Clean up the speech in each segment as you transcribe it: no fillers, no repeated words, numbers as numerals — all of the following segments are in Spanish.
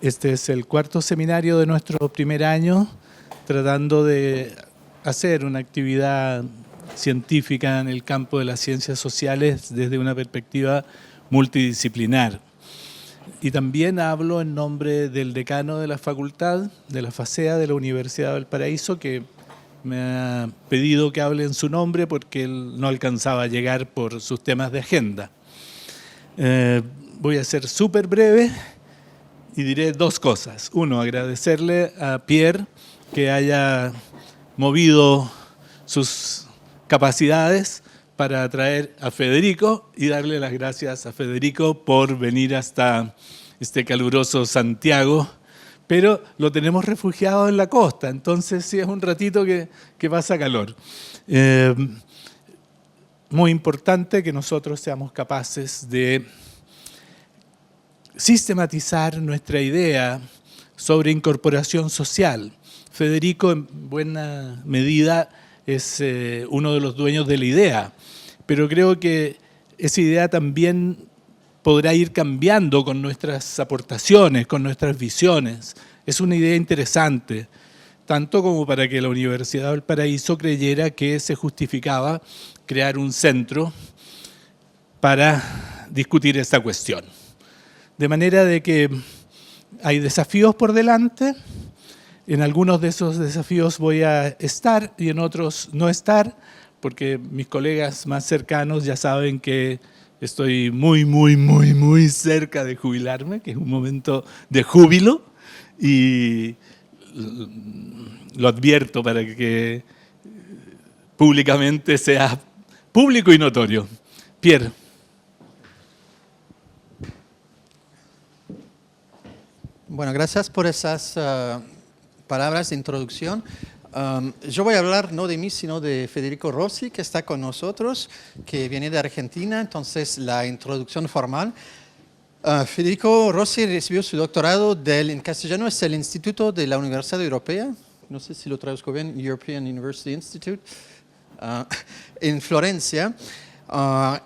Este es el cuarto seminario de nuestro primer año, tratando de hacer una actividad científica en el campo de las ciencias sociales desde una perspectiva multidisciplinar. Y también hablo en nombre del decano de la facultad, de la FACEA de la Universidad del Paraíso, que me ha pedido que hable en su nombre porque él no alcanzaba a llegar por sus temas de agenda. Voy a ser súper breve y diré dos cosas. Uno, agradecerle a Pierre que haya movido sus capacidades para traer a Federico y darle las gracias a Federico por venir hasta este caluroso Santiago, pero lo tenemos refugiado en la costa, entonces sí es un ratito que pasa calor. Muy importante que nosotros seamos capaces de sistematizar nuestra idea sobre incorporación social. Federico, en buena medida, es uno de los dueños de la idea, pero creo que esa idea también podrá ir cambiando con nuestras aportaciones, con nuestras visiones. Es una idea interesante, tanto como para que la Universidad del Paraíso creyera que se justificaba crear un centro para discutir esta cuestión. De manera de que hay desafíos por delante. En algunos de esos desafíos voy a estar y en otros no estar, porque mis colegas más cercanos ya saben que estoy muy cerca de jubilarme, que es un momento de júbilo, y lo advierto para que públicamente sea público y notorio. Pierre. Bueno, gracias por esas palabras de introducción. Yo voy a hablar no de mí, sino de Federico Rossi, que está con nosotros, que viene de Argentina, entonces la introducción formal. Federico Rossi recibió su doctorado en castellano, es el Instituto de la Universidad Europea, no sé si lo traduzco bien, European University Institute, en Florencia.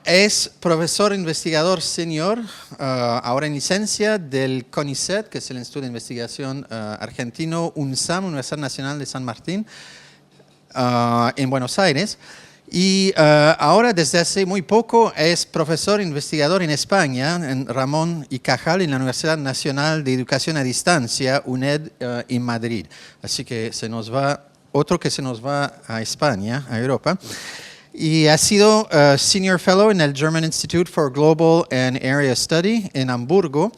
Es profesor investigador senior, ahora en licencia del CONICET, que es el Instituto de Investigación Argentino UNSAM, Universidad Nacional de San Martín, en Buenos Aires. Y ahora, desde hace muy poco, es profesor investigador en España, en Ramón y Cajal, en la Universidad Nacional de Educación a Distancia, UNED, en Madrid. Así que otro que se nos va a España, a Europa. Y ha sido Senior Fellow en el German Institute for Global and Area Study en Hamburgo.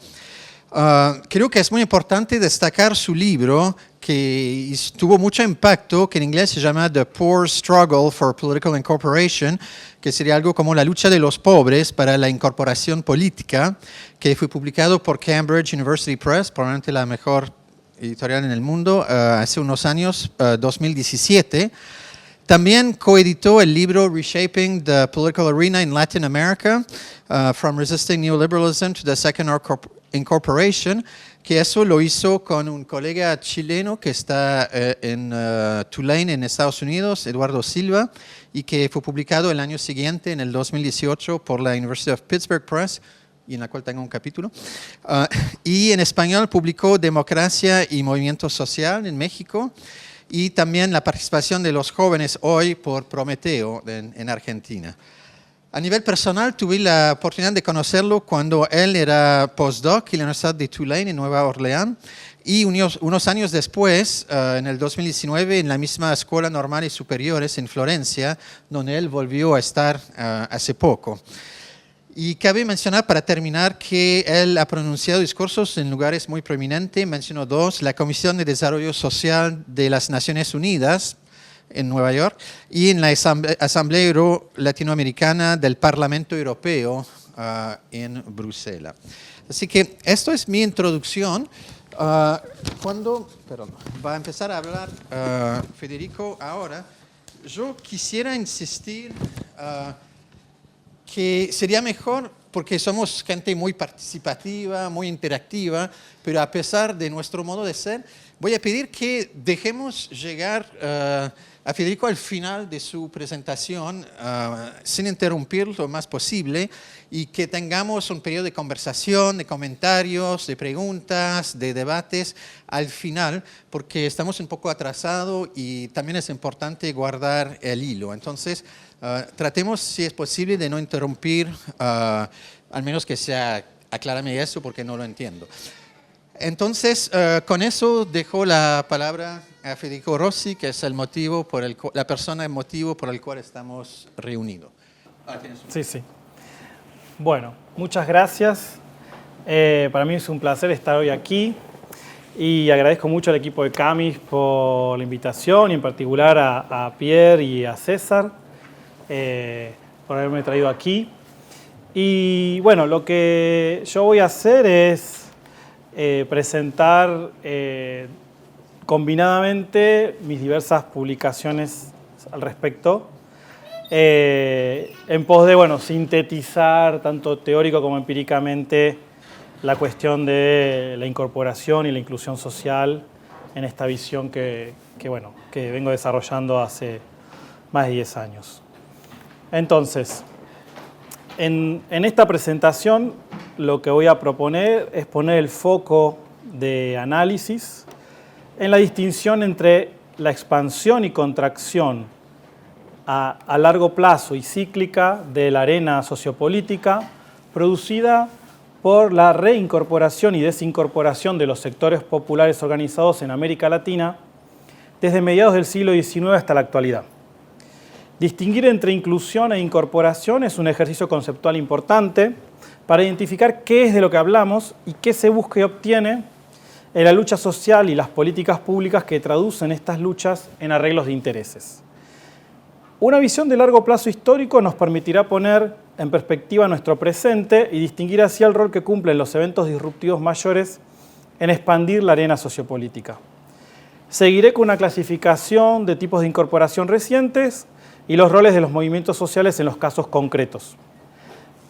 Creo que es muy importante destacar su libro, que tuvo mucho impacto, que en inglés se llama The Poor Struggle for Political Incorporation, que sería algo como la lucha de los pobres para la incorporación política, que fue publicado por Cambridge University Press, probablemente la mejor editorial en el mundo, hace unos años, 2017. También coeditó el libro Reshaping the Political Arena in Latin America, From Resisting Neoliberalism to the Second Incorporation, que eso lo hizo con un colega chileno que está en Tulane, en Estados Unidos, Eduardo Silva, y que fue publicado el año siguiente, en el 2018, por la University of Pittsburgh Press, y en la cual tengo un capítulo. Y en español publicó Democracia y Movimiento Social en México, y también la participación de los jóvenes hoy por Prometeo en Argentina. A nivel personal, tuve la oportunidad de conocerlo cuando él era postdoc en la Universidad de Tulane, en Nueva Orleans, y unos años después, en el 2019, en la misma Escuela Normales Superiores en Florencia, donde él volvió a estar hace poco. Y cabe mencionar, para terminar, que él ha pronunciado discursos en lugares muy prominentes. Menciono dos: la Comisión de Desarrollo Social de las Naciones Unidas en Nueva York y en la Asamblea Euro-Latinoamericana del Parlamento Europeo en Bruselas. Así que esto es mi introducción. Cuando va a empezar a hablar Federico ahora, yo quisiera insistir que sería mejor porque somos gente muy participativa, muy interactiva, pero a pesar de nuestro modo de ser, voy a pedir que dejemos llegar a Federico al final de su presentación sin interrumpir lo más posible y que tengamos un periodo de conversación, de comentarios, de preguntas, de debates al final, porque estamos un poco atrasados y también es importante guardar el hilo. Entonces, tratemos, si es posible, de no interrumpir, al menos que sea, aclárame eso porque no lo entiendo. Entonces, con eso dejo la palabra a Federico Rossi, que es la persona, el motivo por el cual estamos reunidos. Sí. Bueno, muchas gracias. Para mí es un placer estar hoy aquí y agradezco mucho al equipo de CAMIS por la invitación y en particular a Pierre y a César por haberme traído aquí. Y bueno, lo que yo voy a hacer es presentar combinadamente mis diversas publicaciones al respecto, en pos de sintetizar tanto teórico como empíricamente la cuestión de la incorporación y la inclusión social en esta visión que vengo desarrollando hace más de 10 años. Entonces, en esta presentación lo que voy a proponer es poner el foco de análisis en la distinción entre la expansión y contracción a largo plazo y cíclica de la arena sociopolítica producida por la reincorporación y desincorporación de los sectores populares organizados en América Latina desde mediados del siglo XIX hasta la actualidad. Distinguir entre inclusión e incorporación es un ejercicio conceptual importante para identificar qué es de lo que hablamos y qué se busca y obtiene en la lucha social y las políticas públicas que traducen estas luchas en arreglos de intereses. Una visión de largo plazo histórico nos permitirá poner en perspectiva nuestro presente y distinguir así el rol que cumplen los eventos disruptivos mayores en expandir la arena sociopolítica. Seguiré con una clasificación de tipos de incorporación recientes y los roles de los movimientos sociales en los casos concretos.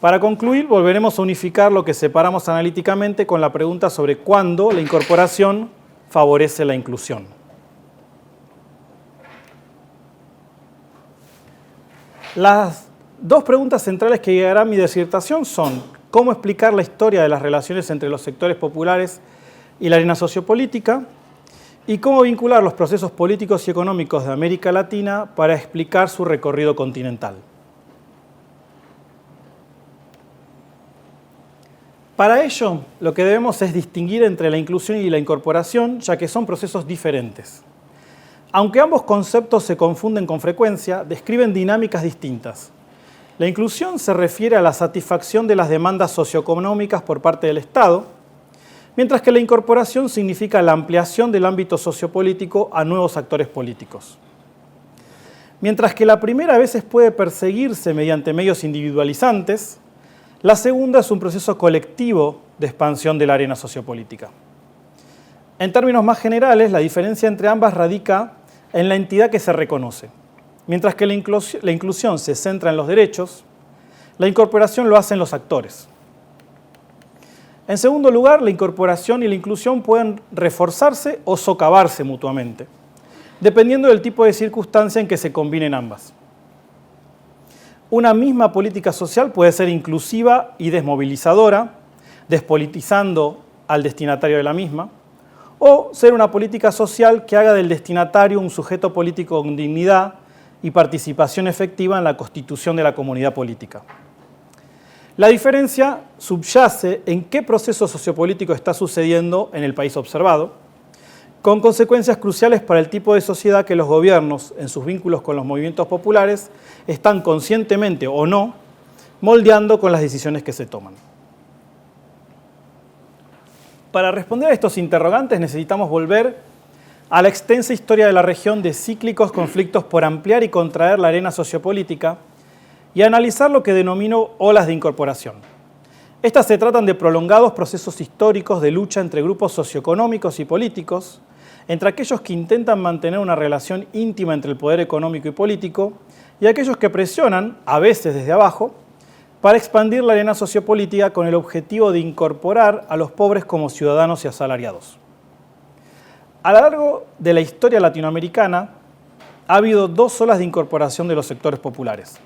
Para concluir, volveremos a unificar lo que separamos analíticamente con la pregunta sobre cuándo la incorporación favorece la inclusión. Las dos preguntas centrales que guiarán mi disertación son cómo explicar la historia de las relaciones entre los sectores populares y la arena sociopolítica y cómo vincular los procesos políticos y económicos de América Latina para explicar su recorrido continental. Para ello, lo que debemos es distinguir entre la inclusión y la incorporación, ya que son procesos diferentes. Aunque ambos conceptos se confunden con frecuencia, describen dinámicas distintas. La inclusión se refiere a la satisfacción de las demandas socioeconómicas por parte del Estado, mientras que la incorporación significa la ampliación del ámbito sociopolítico a nuevos actores políticos. Mientras que la primera a veces puede perseguirse mediante medios individualizantes, la segunda es un proceso colectivo de expansión de la arena sociopolítica. En términos más generales, la diferencia entre ambas radica en la entidad que se reconoce. Mientras que la inclusión se centra en los derechos, la incorporación lo hacen los actores. En segundo lugar, la incorporación y la inclusión pueden reforzarse o socavarse mutuamente, dependiendo del tipo de circunstancia en que se combinen ambas. Una misma política social puede ser inclusiva y desmovilizadora, despolitizando al destinatario de la misma, o ser una política social que haga del destinatario un sujeto político con dignidad y participación efectiva en la constitución de la comunidad política. La diferencia subyace en qué proceso sociopolítico está sucediendo en el país observado, con consecuencias cruciales para el tipo de sociedad que los gobiernos, en sus vínculos con los movimientos populares, están conscientemente o no moldeando con las decisiones que se toman. Para responder a estos interrogantes necesitamos volver a la extensa historia de la región de cíclicos conflictos por ampliar y contraer la arena sociopolítica y analizar lo que denomino olas de incorporación. Estas se tratan de prolongados procesos históricos de lucha entre grupos socioeconómicos y políticos, entre aquellos que intentan mantener una relación íntima entre el poder económico y político y aquellos que presionan, a veces desde abajo, para expandir la arena sociopolítica con el objetivo de incorporar a los pobres como ciudadanos y asalariados. A lo largo de la historia latinoamericana ha habido dos olas de incorporación de los sectores populares.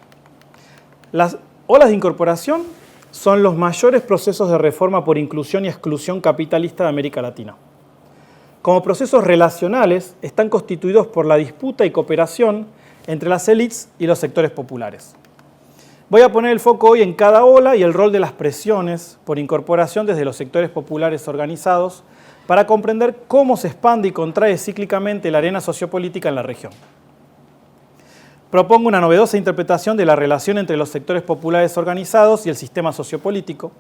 Las olas de incorporación son los mayores procesos de reforma por inclusión y exclusión capitalista de América Latina. Como procesos relacionales, están constituidos por la disputa y cooperación entre las élites y los sectores populares. Voy a poner el foco hoy en cada ola y el rol de las presiones por incorporación desde los sectores populares organizados para comprender cómo se expande y contrae cíclicamente la arena sociopolítica en la región. Propongo una novedosa interpretación de la relación entre los sectores populares organizados y el sistema sociopolítico.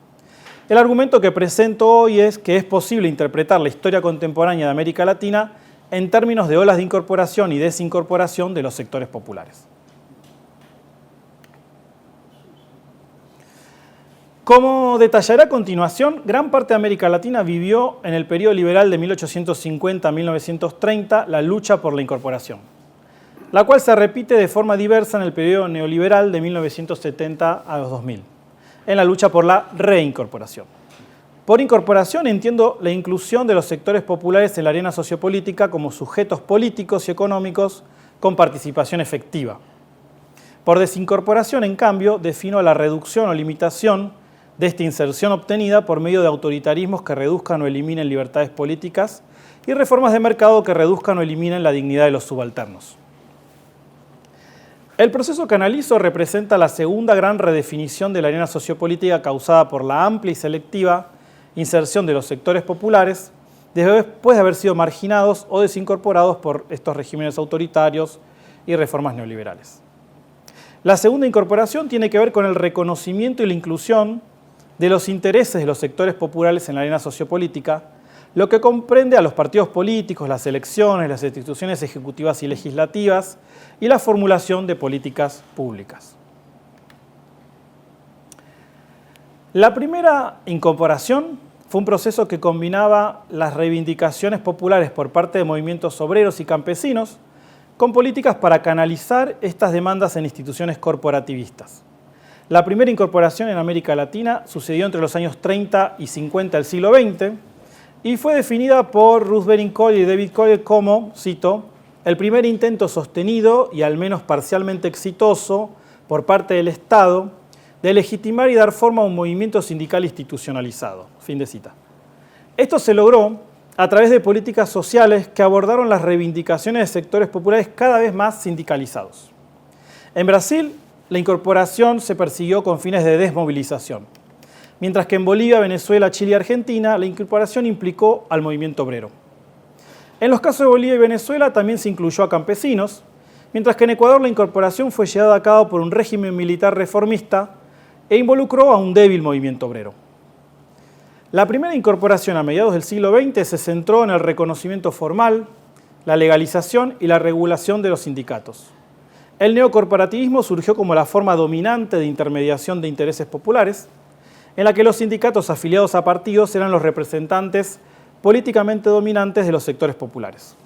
El argumento que presento hoy es que es posible interpretar la historia contemporánea de América Latina en términos de olas de incorporación y desincorporación de los sectores populares. Como detallaré a continuación, gran parte de América Latina vivió en el periodo liberal de 1850 a 1930 la lucha por la incorporación, la cual se repite de forma diversa en el periodo neoliberal de 1970 a los 2000, en la lucha por la reincorporación. Por incorporación entiendo la inclusión de los sectores populares en la arena sociopolítica como sujetos políticos y económicos con participación efectiva. Por desincorporación, en cambio, defino la reducción o limitación de esta inserción obtenida por medio de autoritarismos que reduzcan o eliminen libertades políticas y reformas de mercado que reduzcan o eliminen la dignidad de los subalternos. El proceso que analizo representa la segunda gran redefinición de la arena sociopolítica causada por la amplia y selectiva inserción de los sectores populares después de haber sido marginados o desincorporados por estos regímenes autoritarios y reformas neoliberales. La segunda incorporación tiene que ver con el reconocimiento y la inclusión de los intereses de los sectores populares en la arena sociopolítica, lo que comprende a los partidos políticos, las elecciones, las instituciones ejecutivas y legislativas y la formulación de políticas públicas. La primera incorporación fue un proceso que combinaba las reivindicaciones populares por parte de movimientos obreros y campesinos con políticas para canalizar estas demandas en instituciones corporativistas. La primera incorporación en América Latina sucedió entre los años 30 y 50 del siglo XX y fue definida por Ruth Baring Collier y David Collier como, cito, el primer intento sostenido y al menos parcialmente exitoso por parte del Estado de legitimar y dar forma a un movimiento sindical institucionalizado. Fin de cita. Esto se logró a través de políticas sociales que abordaron las reivindicaciones de sectores populares cada vez más sindicalizados. En Brasil, la incorporación se persiguió con fines de desmovilización, mientras que en Bolivia, Venezuela, Chile y Argentina, la incorporación implicó al movimiento obrero. En los casos de Bolivia y Venezuela también se incluyó a campesinos, mientras que en Ecuador la incorporación fue llevada a cabo por un régimen militar reformista e involucró a un débil movimiento obrero. La primera incorporación a mediados del siglo XX se centró en el reconocimiento formal, la legalización y la regulación de los sindicatos. El neocorporativismo surgió como la forma dominante de intermediación de intereses populares, en la que los sindicatos afiliados a partidos eran los representantes políticamente dominantes de los sectores populares.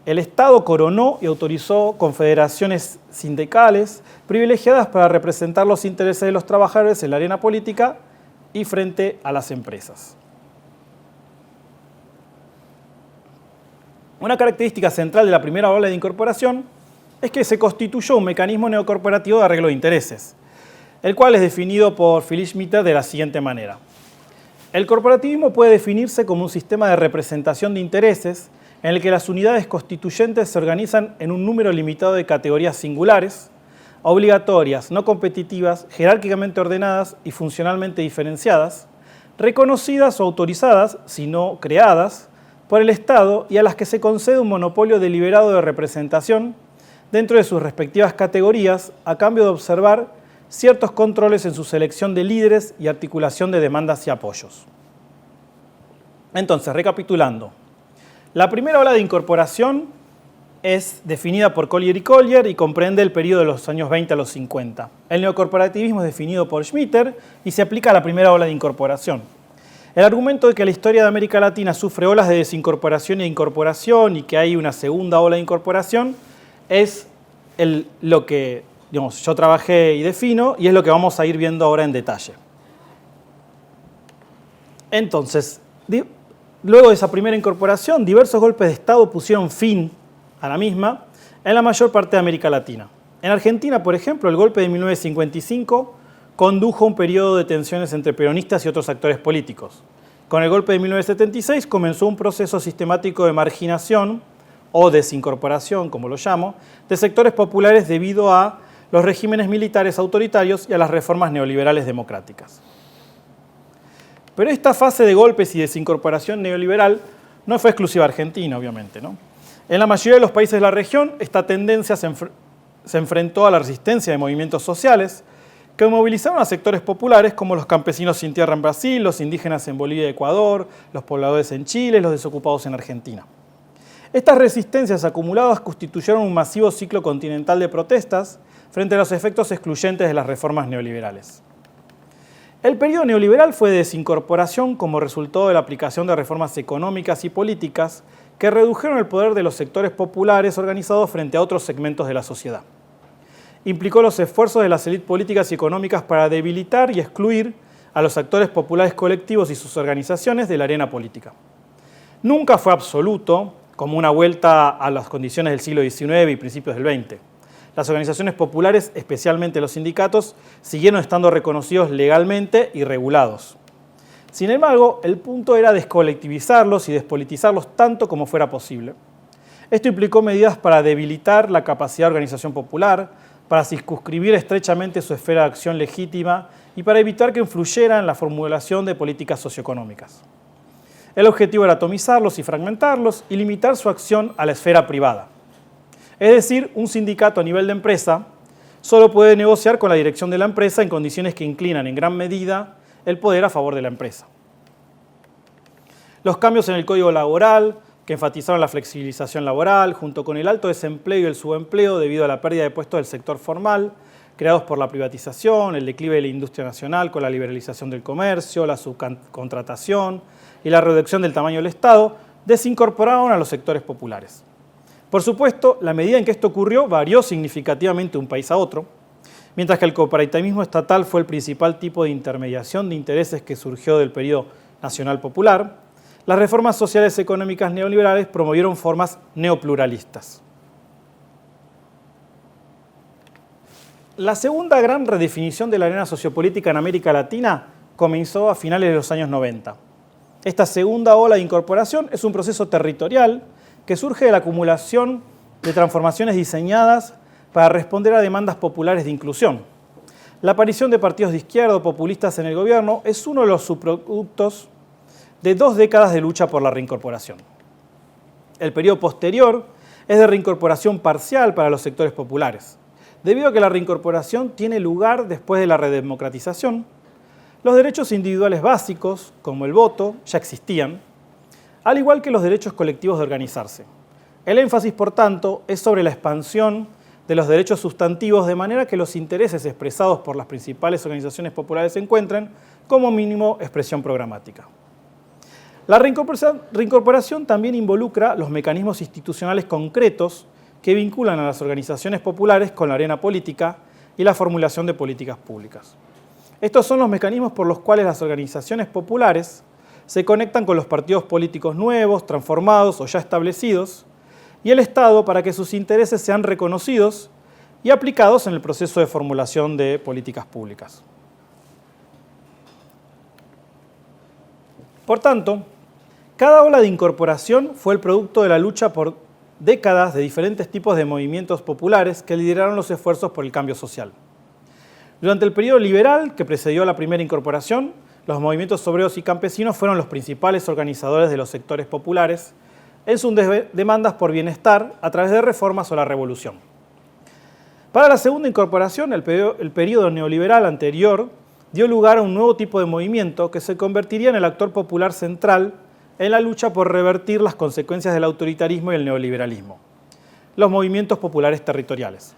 El Estado coronó y autorizó confederaciones sindicales privilegiadas para representar los intereses de los trabajadores en la arena política y frente a las empresas. Una característica central de la primera ola de incorporación es que se constituyó un mecanismo neocorporativo de arreglo de intereses, el cual es definido por Philipp Schmitter de la siguiente manera. El corporativismo puede definirse como un sistema de representación de intereses en el que las unidades constituyentes se organizan en un número limitado de categorías singulares, obligatorias, no competitivas, jerárquicamente ordenadas y funcionalmente diferenciadas, reconocidas o autorizadas, si no creadas, por el Estado y a las que se concede un monopolio deliberado de representación dentro de sus respectivas categorías a cambio de observar ciertos controles en su selección de líderes y articulación de demandas y apoyos. Entonces, recapitulando, la primera ola de incorporación es definida por Collier y comprende el periodo de los años 20 a los 50. El neocorporativismo es definido por Schmitter y se aplica a la primera ola de incorporación. El argumento de que la historia de América Latina sufre olas de desincorporación e incorporación y que hay una segunda ola de incorporación es lo que digamos, yo trabajé y defino, y es lo que vamos a ir viendo ahora en detalle. Entonces, luego de esa primera incorporación, diversos golpes de Estado pusieron fin a la misma en la mayor parte de América Latina. En Argentina, por ejemplo, el golpe de 1955 condujo a un periodo de tensiones entre peronistas y otros actores políticos. Con el golpe de 1976 comenzó un proceso sistemático de marginación o desincorporación, como lo llamo, de sectores populares debido a los regímenes militares autoritarios y a las reformas neoliberales democráticas. Pero esta fase de golpes y desincorporación neoliberal no fue exclusiva argentina, obviamente, ¿no? En la mayoría de los países de la región, esta tendencia se enfrentó a la resistencia de movimientos sociales que movilizaron a sectores populares como los campesinos sin tierra en Brasil, los indígenas en Bolivia y Ecuador, los pobladores en Chile y los desocupados en Argentina. Estas resistencias acumuladas constituyeron un masivo ciclo continental de protestas frente a los efectos excluyentes de las reformas neoliberales. El periodo neoliberal fue de desincorporación como resultado de la aplicación de reformas económicas y políticas que redujeron el poder de los sectores populares organizados frente a otros segmentos de la sociedad. Implicó los esfuerzos de las élites políticas y económicas para debilitar y excluir a los actores populares colectivos y sus organizaciones de la arena política. Nunca fue absoluto, como una vuelta a las condiciones del siglo XIX y principios del XX. Las organizaciones populares, especialmente los sindicatos, siguieron estando reconocidos legalmente y regulados. Sin embargo, el punto era descolectivizarlos y despolitizarlos tanto como fuera posible. Esto implicó medidas para debilitar la capacidad de organización popular, para circunscribir estrechamente su esfera de acción legítima y para evitar que influyera en la formulación de políticas socioeconómicas. El objetivo era atomizarlos y fragmentarlos y limitar su acción a la esfera privada. Es decir, un sindicato a nivel de empresa solo puede negociar con la dirección de la empresa en condiciones que inclinan en gran medida el poder a favor de la empresa. Los cambios en el Código Laboral, que enfatizaron la flexibilización laboral, junto con el alto desempleo y el subempleo debido a la pérdida de puestos del sector formal, creados por la privatización, el declive de la industria nacional con la liberalización del comercio, la subcontratación y la reducción del tamaño del Estado, desincorporaron a los sectores populares. Por supuesto, la medida en que esto ocurrió varió significativamente de un país a otro. Mientras que el cooperativismo estatal fue el principal tipo de intermediación de intereses que surgió del periodo nacional popular, las reformas sociales económicas neoliberales promovieron formas neopluralistas. La segunda gran redefinición de la arena sociopolítica en América Latina comenzó a finales de los años 90. Esta segunda ola de incorporación es un proceso territorial que surge de la acumulación de transformaciones diseñadas para responder a demandas populares de inclusión. La aparición de partidos de izquierda o populistas en el gobierno es uno de los subproductos de 2 décadas de lucha por la reincorporación. El periodo posterior es de reincorporación parcial para los sectores populares. Debido a que la reincorporación tiene lugar después de la redemocratización, los derechos individuales básicos, como el voto, ya existían, al igual que los derechos colectivos de organizarse. El énfasis, por tanto, es sobre la expansión de los derechos sustantivos de manera que los intereses expresados por las principales organizaciones populares se encuentren, como mínimo, expresión programática. La reincorporación también involucra los mecanismos institucionales concretos que vinculan a las organizaciones populares con la arena política y la formulación de políticas públicas. Estos son los mecanismos por los cuales las organizaciones populares se conectan con los partidos políticos nuevos, transformados o ya establecidos, y el Estado para que sus intereses sean reconocidos y aplicados en el proceso de formulación de políticas públicas. Por tanto, cada ola de incorporación fue el producto de la lucha por décadas de diferentes tipos de movimientos populares que lideraron los esfuerzos por el cambio social. Durante el periodo liberal que precedió a la primera incorporación, los movimientos obreros y campesinos fueron los principales organizadores de los sectores populares en sus demandas por bienestar a través de reformas o la revolución. Para la segunda incorporación, el periodo neoliberal anterior dio lugar a un nuevo tipo de movimiento que se convertiría en el actor popular central en la lucha por revertir las consecuencias del autoritarismo y el neoliberalismo, los movimientos populares territoriales,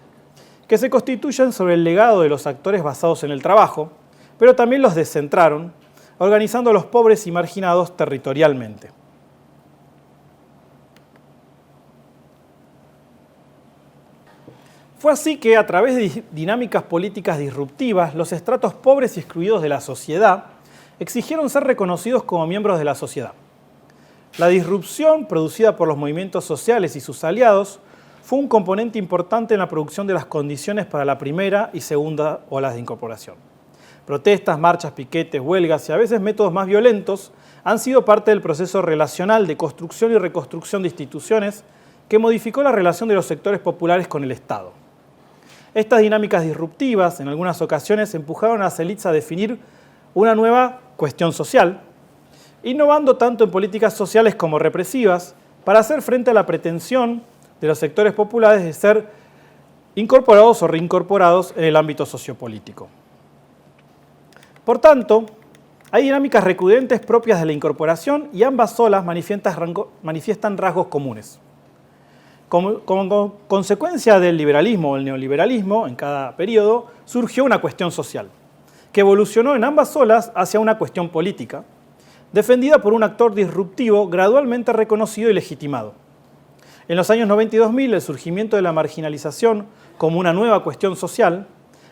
que se constituyen sobre el legado de los actores basados en el trabajo, pero también los descentraron, organizando a los pobres y marginados territorialmente. Fue así que, a través de dinámicas políticas disruptivas, los estratos pobres y excluidos de la sociedad exigieron ser reconocidos como miembros de la sociedad. La disrupción producida por los movimientos sociales y sus aliados fue un componente importante en la producción de las condiciones para la primera y segunda olas de incorporación. Protestas, marchas, piquetes, huelgas y a veces métodos más violentos han sido parte del proceso relacional de construcción y reconstrucción de instituciones que modificó la relación de los sectores populares con el Estado. Estas dinámicas disruptivas, en algunas ocasiones, empujaron a las élites a definir una nueva cuestión social, innovando tanto en políticas sociales como represivas para hacer frente a la pretensión de los sectores populares de ser incorporados o reincorporados en el ámbito sociopolítico. Por tanto, hay dinámicas recurrentes propias de la incorporación y ambas olas manifiestan rasgos comunes. Como consecuencia del liberalismo o el neoliberalismo, en cada periodo, surgió una cuestión social, que evolucionó en ambas olas hacia una cuestión política, defendida por un actor disruptivo gradualmente reconocido y legitimado. En los años 90 y 2000, el surgimiento de la marginalización como una nueva cuestión social,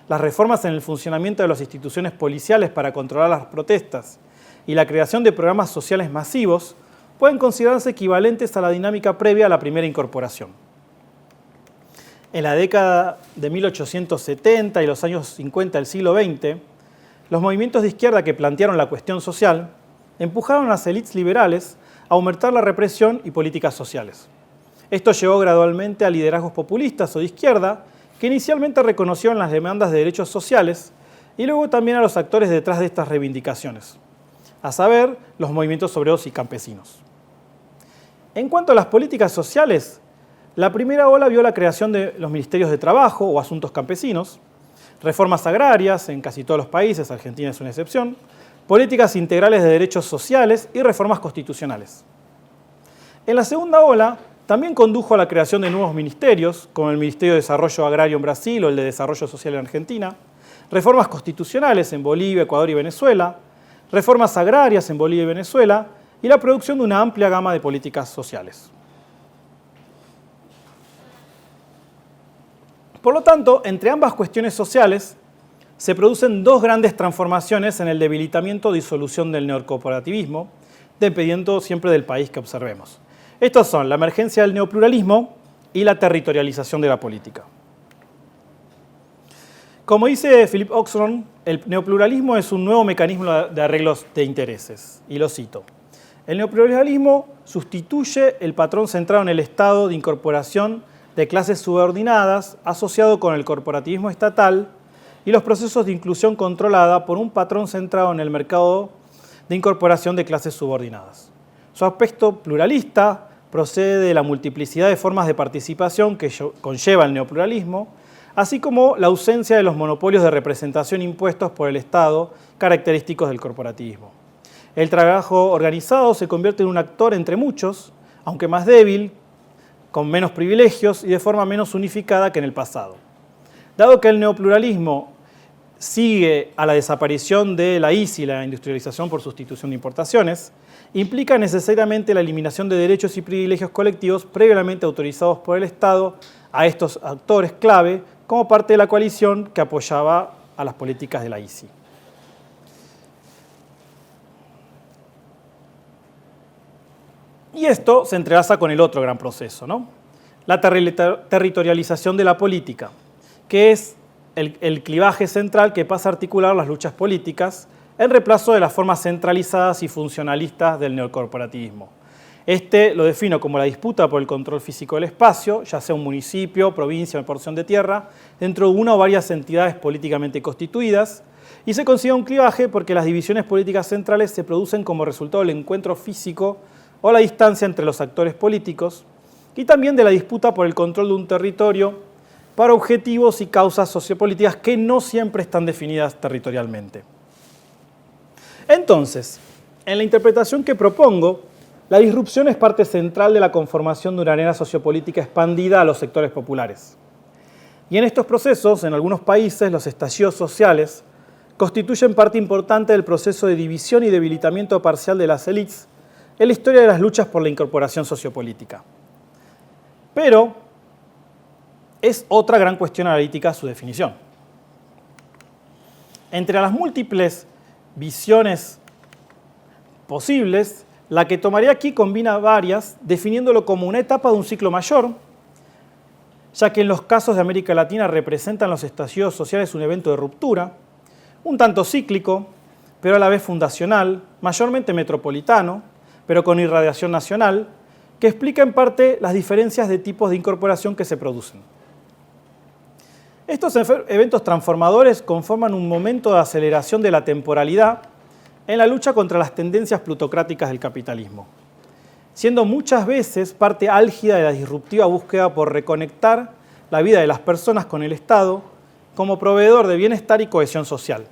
las reformas en el funcionamiento de las instituciones policiales para controlar las protestas y la creación de programas sociales masivos pueden considerarse equivalentes a la dinámica previa a la primera incorporación. En la década de 1870 y los años 50 del siglo XX, los movimientos de izquierda que plantearon la cuestión social empujaron a las élites liberales a aumentar la represión y políticas sociales. Esto llevó gradualmente a liderazgos populistas o de izquierda que inicialmente reconocieron las demandas de derechos sociales y luego también a los actores detrás de estas reivindicaciones, a saber, los movimientos obreros y campesinos. En cuanto a las políticas sociales, la primera ola vio la creación de los ministerios de trabajo o asuntos campesinos, reformas agrarias en casi todos los países, Argentina es una excepción, políticas integrales de derechos sociales y reformas constitucionales. En la segunda ola, también condujo a la creación de nuevos ministerios, como el Ministerio de Desarrollo Agrario en Brasil o el de Desarrollo Social en Argentina, reformas constitucionales en Bolivia, Ecuador y Venezuela, reformas agrarias en Bolivia y Venezuela, y la producción de una amplia gama de políticas sociales. Por lo tanto, entre ambas cuestiones sociales se producen dos grandes transformaciones en el debilitamiento o disolución del neocorporativismo, dependiendo siempre del país que observemos. Estos son la emergencia del neopluralismo y la territorialización de la política. Como dice Philip Oxron, el neopluralismo es un nuevo mecanismo de arreglos de intereses, y lo cito. El neopluralismo sustituye el patrón centrado en el estado de incorporación de clases subordinadas asociado con el corporativismo estatal y los procesos de inclusión controlada por un patrón centrado en el mercado de incorporación de clases subordinadas. Su aspecto pluralista procede de la multiplicidad de formas de participación que conlleva el neopluralismo, así como la ausencia de los monopolios de representación impuestos por el Estado, característicos del corporativismo. El trabajo organizado se convierte en un actor entre muchos, aunque más débil, con menos privilegios y de forma menos unificada que en el pasado. Dado que el neopluralismo sigue a la desaparición de la ICI, la industrialización por sustitución de importaciones, implica necesariamente la eliminación de derechos y privilegios colectivos previamente autorizados por el Estado a estos actores clave como parte de la coalición que apoyaba a las políticas de la ICI. Y esto se entrelaza con el otro gran proceso, ¿no? La territorialización de la política, que es el clivaje central que pasa a articular las luchas políticas en reemplazo de las formas centralizadas y funcionalistas del neocorporativismo. Este lo defino como la disputa por el control físico del espacio, ya sea un municipio, provincia o porción de tierra, dentro de una o varias entidades políticamente constituidas, y se considera un clivaje porque las divisiones políticas centrales se producen como resultado del encuentro físico o la distancia entre los actores políticos, y también de la disputa por el control de un territorio para objetivos y causas sociopolíticas que no siempre están definidas territorialmente. Entonces, en la interpretación que propongo, la disrupción es parte central de la conformación de una arena sociopolítica expandida a los sectores populares. Y en estos procesos, en algunos países, los estallidos sociales constituyen parte importante del proceso de división y debilitamiento parcial de las élites en la historia de las luchas por la incorporación sociopolítica. Pero es otra gran cuestión analítica su definición. Entre las múltiples visiones posibles, la que tomaría aquí combina varias, definiéndolo como una etapa de un ciclo mayor, ya que en los casos de América Latina representan los estallidos sociales un evento de ruptura, un tanto cíclico, pero a la vez fundacional, mayormente metropolitano, pero con irradiación nacional, que explica en parte las diferencias de tipos de incorporación que se producen. Estos eventos transformadores conforman un momento de aceleración de la temporalidad en la lucha contra las tendencias plutocráticas del capitalismo, siendo muchas veces parte álgida de la disruptiva búsqueda por reconectar la vida de las personas con el Estado como proveedor de bienestar y cohesión social.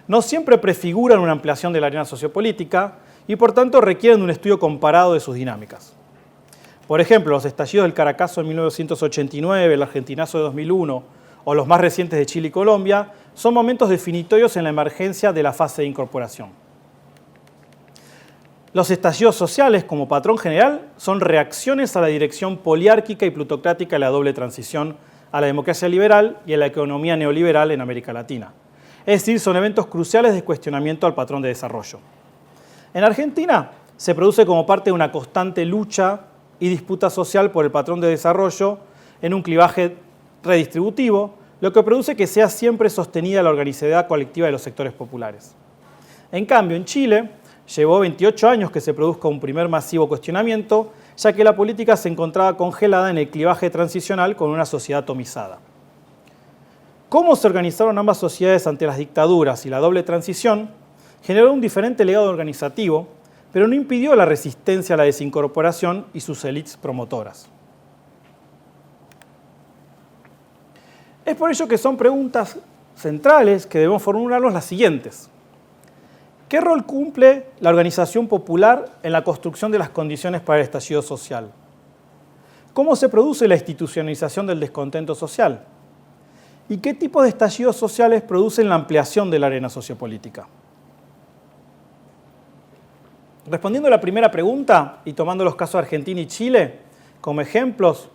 No siempre prefiguran una ampliación de la arena sociopolítica y por tanto requieren de un estudio comparado de sus dinámicas. Por ejemplo, los estallidos del Caracazo en 1989, el Argentinazo de 2001 o los más recientes de Chile y Colombia son momentos definitorios en la emergencia de la fase de incorporación. Los estallidos sociales, como patrón general, son reacciones a la dirección poliárquica y plutocrática de la doble transición a la democracia liberal y a la economía neoliberal en América Latina. Es decir, son eventos cruciales de cuestionamiento al patrón de desarrollo. En Argentina se produce como parte de una constante lucha y disputa social por el patrón de desarrollo en un clivaje redistributivo, lo que produce que sea siempre sostenida la organicidad colectiva de los sectores populares. En cambio, en Chile, llevó 28 años que se produzca un primer masivo cuestionamiento, ya que la política se encontraba congelada en el clivaje transicional con una sociedad atomizada. Cómo se organizaron ambas sociedades ante las dictaduras y la doble transición generó un diferente legado organizativo, pero no impidió la resistencia a la desincorporación y sus élites promotoras. Es por ello que son preguntas centrales que debemos formularnos las siguientes. ¿Qué rol cumple la organización popular en la construcción de las condiciones para el estallido social? ¿Cómo se produce la institucionalización del descontento social? ¿Y qué tipos de estallidos sociales producen la ampliación de la arena sociopolítica? Respondiendo a la primera pregunta y tomando los casos de Argentina y Chile como ejemplos,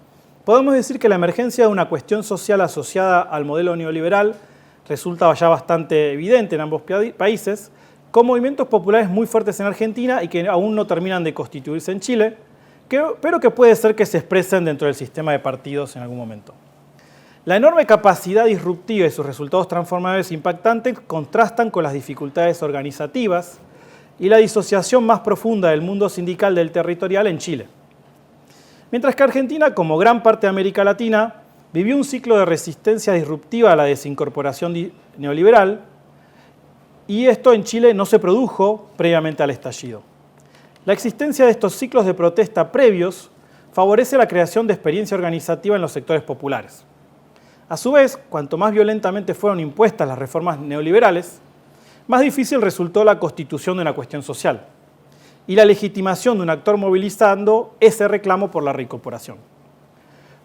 podemos decir que la emergencia de una cuestión social asociada al modelo neoliberal resulta ya bastante evidente en ambos países, con movimientos populares muy fuertes en Argentina y que aún no terminan de constituirse en Chile, pero que puede ser que se expresen dentro del sistema de partidos en algún momento. La enorme capacidad disruptiva y sus resultados transformadores impactantes contrastan con las dificultades organizativas y la disociación más profunda del mundo sindical del territorial en Chile. Mientras que Argentina, como gran parte de América Latina, vivió un ciclo de resistencia disruptiva a la desincorporación neoliberal, y esto en Chile no se produjo previamente al estallido. La existencia de estos ciclos de protesta previos favorece la creación de experiencia organizativa en los sectores populares. A su vez, cuanto más violentamente fueron impuestas las reformas neoliberales, más difícil resultó la constitución de una cuestión social y la legitimación de un actor movilizando ese reclamo por la reincorporación.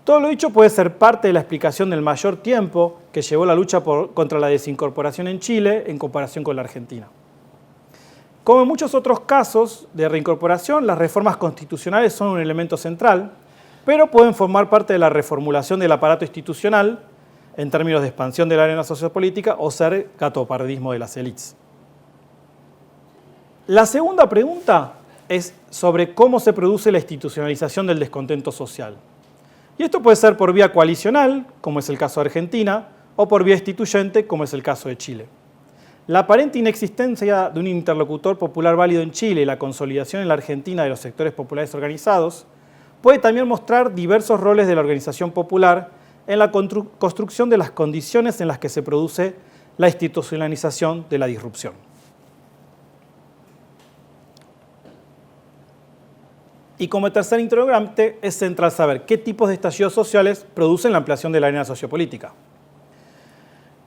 Todo lo dicho puede ser parte de la explicación del mayor tiempo que llevó la lucha contra la desincorporación en Chile en comparación con la Argentina. Como en muchos otros casos de reincorporación, las reformas constitucionales son un elemento central, pero pueden formar parte de la reformulación del aparato institucional en términos de expansión de la arena sociopolítica o ser gatopardismo de las élites. La segunda pregunta es sobre cómo se produce la institucionalización del descontento social. Y esto puede ser por vía coalicional, como es el caso de Argentina, o por vía instituyente, como es el caso de Chile. La aparente inexistencia de un interlocutor popular válido en Chile y la consolidación en la Argentina de los sectores populares organizados puede también mostrar diversos roles de la organización popular en la construcción de las condiciones en las que se produce la institucionalización de la disrupción. Y como tercer interrogante, es central saber qué tipos de estallidos sociales producen la ampliación de la arena sociopolítica.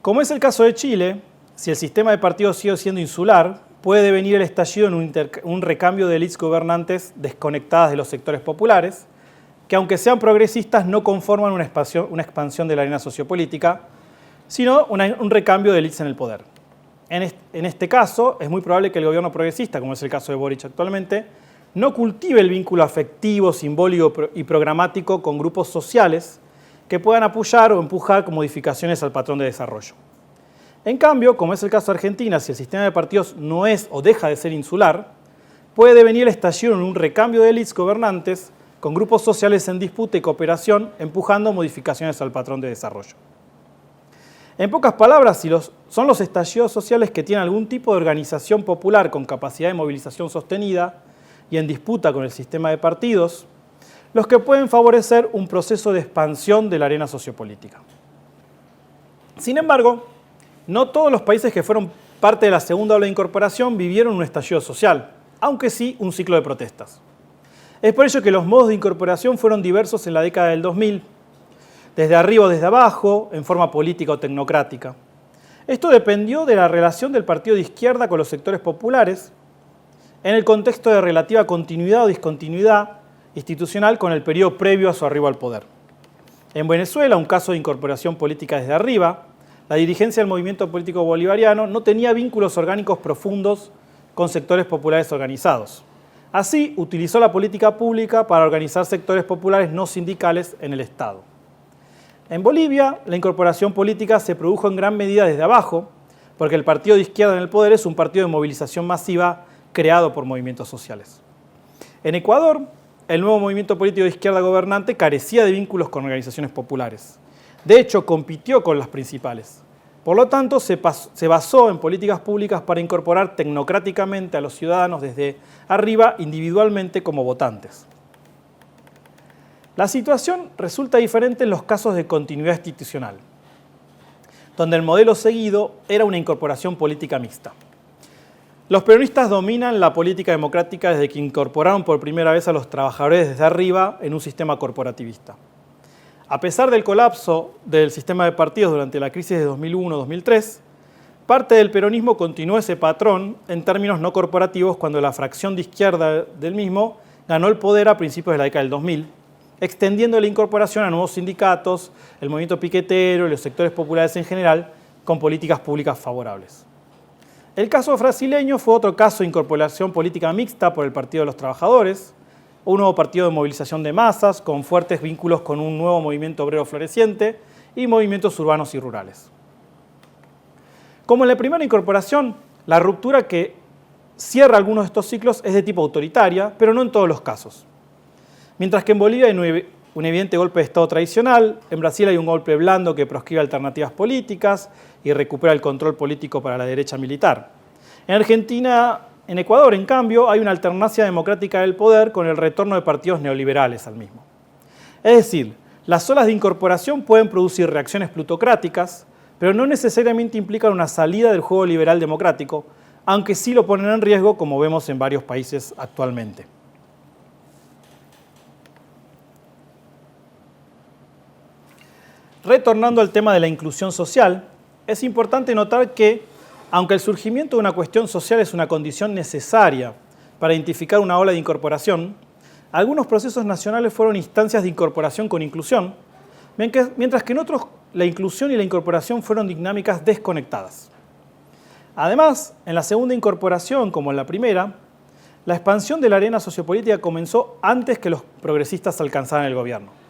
Como es el caso de Chile, si el sistema de partidos sigue siendo insular, puede devenir el estallido en un recambio de élites gobernantes desconectadas de los sectores populares, que aunque sean progresistas no conforman una expansión de la arena sociopolítica, sino un recambio de élites en el poder. En este caso, es muy probable que el gobierno progresista, como es el caso de Boric actualmente, no cultive el vínculo afectivo, simbólico y programático con grupos sociales que puedan apoyar o empujar con modificaciones al patrón de desarrollo. En cambio, como es el caso de Argentina, si el sistema de partidos no es o deja de ser insular, puede devenir el estallido en un recambio de élites gobernantes con grupos sociales en disputa y cooperación, empujando modificaciones al patrón de desarrollo. En pocas palabras, son los estallidos sociales que tienen algún tipo de organización popular con capacidad de movilización sostenida y en disputa con el sistema de partidos, los que pueden favorecer un proceso de expansión de la arena sociopolítica. Sin embargo, no todos los países que fueron parte de la segunda ola de incorporación vivieron un estallido social, aunque sí un ciclo de protestas. Es por ello que los modos de incorporación fueron diversos en la década del 2000, desde arriba o desde abajo, en forma política o tecnocrática. Esto dependió de la relación del partido de izquierda con los sectores populares, en el contexto de relativa continuidad o discontinuidad institucional con el periodo previo a su arribo al poder. En Venezuela, un caso de incorporación política desde arriba, la dirigencia del movimiento político bolivariano no tenía vínculos orgánicos profundos con sectores populares organizados. Así, utilizó la política pública para organizar sectores populares no sindicales en el Estado. En Bolivia, la incorporación política se produjo en gran medida desde abajo, porque el partido de izquierda en el poder es un partido de movilización masiva creado por movimientos sociales. En Ecuador, el nuevo movimiento político de izquierda gobernante carecía de vínculos con organizaciones populares. De hecho, compitió con las principales. Por lo tanto, se basó en políticas públicas para incorporar tecnocráticamente a los ciudadanos desde arriba individualmente como votantes. La situación resulta diferente en los casos de continuidad institucional, donde el modelo seguido era una incorporación política mixta. Los peronistas dominan la política democrática desde que incorporaron por primera vez a los trabajadores desde arriba en un sistema corporativista. A pesar del colapso del sistema de partidos durante la crisis de 2001-2003, parte del peronismo continuó ese patrón en términos no corporativos cuando la fracción de izquierda del mismo ganó el poder a principios de la década del 2000, extendiendo la incorporación a nuevos sindicatos, el movimiento piquetero y los sectores populares en general, con políticas públicas favorables. El caso brasileño fue otro caso de incorporación política mixta por el Partido de los Trabajadores, un nuevo partido de movilización de masas con fuertes vínculos con un nuevo movimiento obrero floreciente y movimientos urbanos y rurales. Como en la primera incorporación, la ruptura que cierra algunos de estos ciclos es de tipo autoritaria, pero no en todos los casos. Mientras que en Bolivia hay un evidente golpe de Estado tradicional, en Brasil hay un golpe blando que proscribe alternativas políticas y recupera el control político para la derecha militar. En Argentina, en Ecuador, en cambio, hay una alternancia democrática del poder con el retorno de partidos neoliberales al mismo. Es decir, las olas de incorporación pueden producir reacciones plutocráticas, pero no necesariamente implican una salida del juego liberal democrático, aunque sí lo ponen en riesgo, como vemos en varios países actualmente. Retornando al tema de la inclusión social, es importante notar que, aunque el surgimiento de una cuestión social es una condición necesaria para identificar una ola de incorporación, algunos procesos nacionales fueron instancias de incorporación con inclusión, mientras que en otros la inclusión y la incorporación fueron dinámicas desconectadas. Además, en la segunda incorporación, como en la primera, la expansión de la arena sociopolítica comenzó antes que los progresistas alcanzaran el gobierno.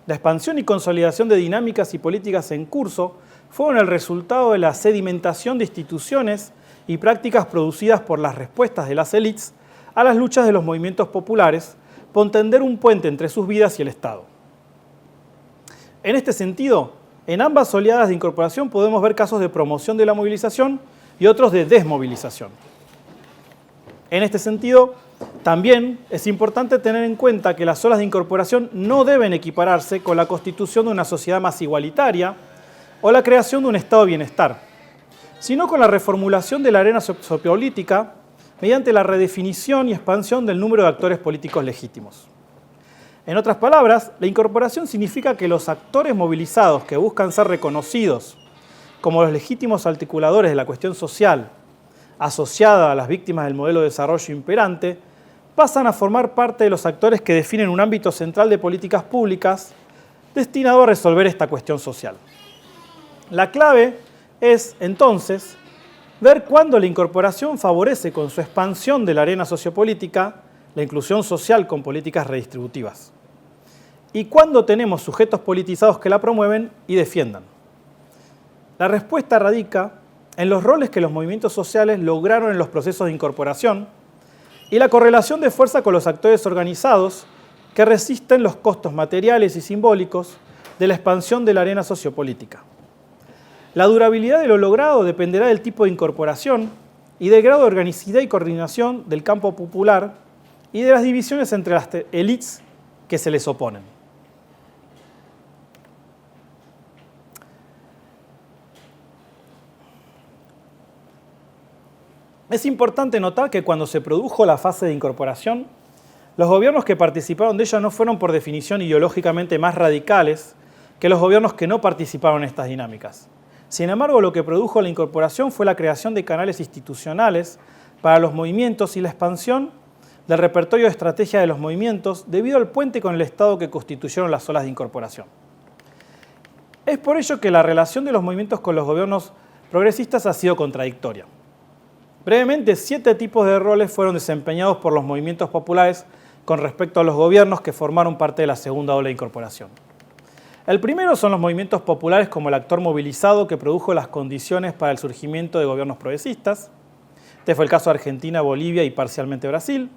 La expansión y consolidación de dinámicas y políticas en curso fueron el resultado de la sedimentación de instituciones y prácticas producidas por las respuestas de las élites a las luchas de los movimientos populares por tender un puente entre sus vidas y el Estado. En este sentido, en ambas oleadas de incorporación podemos ver casos de promoción de la movilización y otros de desmovilización. En este sentido, también es importante tener en cuenta que las olas de incorporación no deben equipararse con la constitución de una sociedad más igualitaria o la creación de un estado de bienestar, sino con la reformulación de la arena sociopolítica mediante la redefinición y expansión del número de actores políticos legítimos. En otras palabras, la incorporación significa que los actores movilizados que buscan ser reconocidos como los legítimos articuladores de la cuestión social asociada a las víctimas del modelo de desarrollo imperante, pasan a formar parte de los actores que definen un ámbito central de políticas públicas destinado a resolver esta cuestión social. La clave es, entonces, ver cuándo la incorporación favorece con su expansión de la arena sociopolítica la inclusión social con políticas redistributivas. y cuándo tenemos sujetos politizados que la promueven y defiendan. La respuesta radica en los roles que los movimientos sociales lograron en los procesos de incorporación y la correlación de fuerza con los actores organizados que resisten los costos materiales y simbólicos de la expansión de la arena sociopolítica. La durabilidad de lo logrado dependerá del tipo de incorporación y del grado de organicidad y coordinación del campo popular y de las divisiones entre las élites que se les oponen. Es importante notar que cuando se produjo la fase de incorporación, los gobiernos que participaron de ella no fueron por definición ideológicamente más radicales que los gobiernos que no participaron en estas dinámicas. Sin embargo, lo que produjo la incorporación fue la creación de canales institucionales para los movimientos y la expansión del repertorio de estrategia de los movimientos debido al puente con el Estado que constituyeron las olas de incorporación. Es por ello que la relación de los movimientos con los gobiernos progresistas ha sido contradictoria. Brevemente, 7 tipos de roles fueron desempeñados por los movimientos populares con respecto a los gobiernos que formaron parte de la segunda ola de incorporación. El primero son los movimientos populares como el actor movilizado que produjo las condiciones para el surgimiento de gobiernos progresistas. Este fue el caso de Argentina, Bolivia y parcialmente Brasil.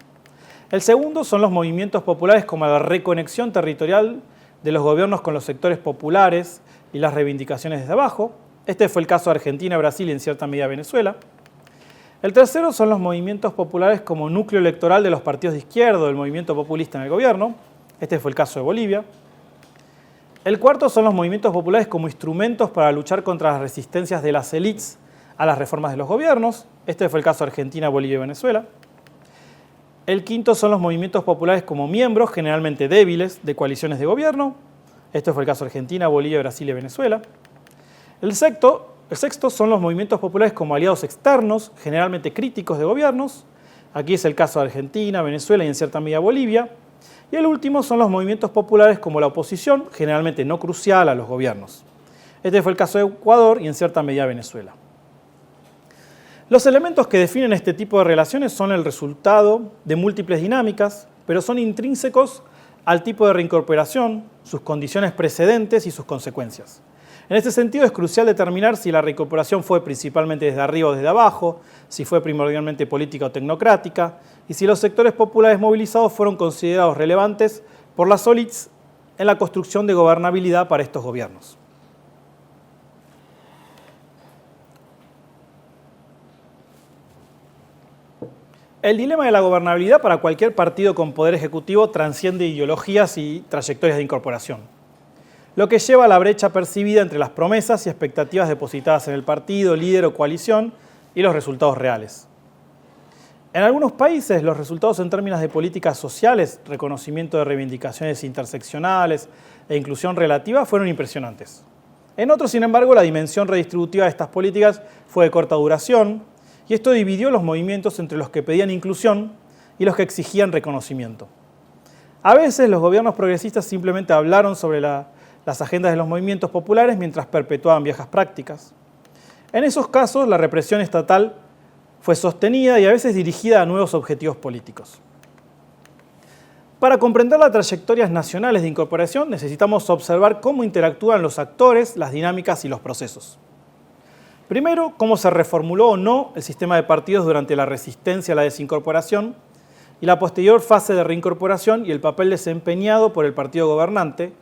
El segundo son los movimientos populares como la reconexión territorial de los gobiernos con los sectores populares y las reivindicaciones desde abajo. Este fue el caso de Argentina, Brasil y en cierta medida Venezuela. El tercero son los movimientos populares como núcleo electoral de los partidos de izquierda o del movimiento populista en el gobierno. Este fue el caso de Bolivia. El cuarto son los movimientos populares como instrumentos para luchar contra las resistencias de las élites a las reformas de los gobiernos. Este fue el caso de Argentina, Bolivia y Venezuela. El quinto son los movimientos populares como miembros, generalmente débiles, de coaliciones de gobierno. Este fue el caso de Argentina, Bolivia, Brasil y Venezuela. El sexto son los movimientos populares como aliados externos, generalmente críticos de gobiernos. Aquí es el caso de Argentina, Venezuela y en cierta medida Bolivia. Y el último son los movimientos populares como la oposición, generalmente no crucial a los gobiernos. Este fue el caso de Ecuador y en cierta medida Venezuela. Los elementos que definen este tipo de relaciones son el resultado de múltiples dinámicas, pero son intrínsecos al tipo de reincorporación, sus condiciones precedentes y sus consecuencias. En este sentido, es crucial determinar si la reincorporación fue principalmente desde arriba o desde abajo, si fue primordialmente política o tecnocrática, y si los sectores populares movilizados fueron considerados relevantes por las élites en la construcción de gobernabilidad para estos gobiernos. El dilema de la gobernabilidad para cualquier partido con poder ejecutivo transciende ideologías y trayectorias de incorporación, lo que lleva a la brecha percibida entre las promesas y expectativas depositadas en el partido, líder o coalición y los resultados reales. En algunos países, los resultados en términos de políticas sociales, reconocimiento de reivindicaciones interseccionales e inclusión relativa fueron impresionantes. En otros, sin embargo, la dimensión redistributiva de estas políticas fue de corta duración y esto dividió los movimientos entre los que pedían inclusión y los que exigían reconocimiento. A veces, los gobiernos progresistas simplemente hablaron sobre las agendas de los movimientos populares mientras perpetuaban viejas prácticas. En esos casos, la represión estatal fue sostenida y a veces dirigida a nuevos objetivos políticos. Para comprender las trayectorias nacionales de incorporación, necesitamos observar cómo interactúan los actores, las dinámicas y los procesos. Primero, cómo se reformuló o no el sistema de partidos durante la resistencia a la desincorporación y la posterior fase de reincorporación y el papel desempeñado por el partido gobernante,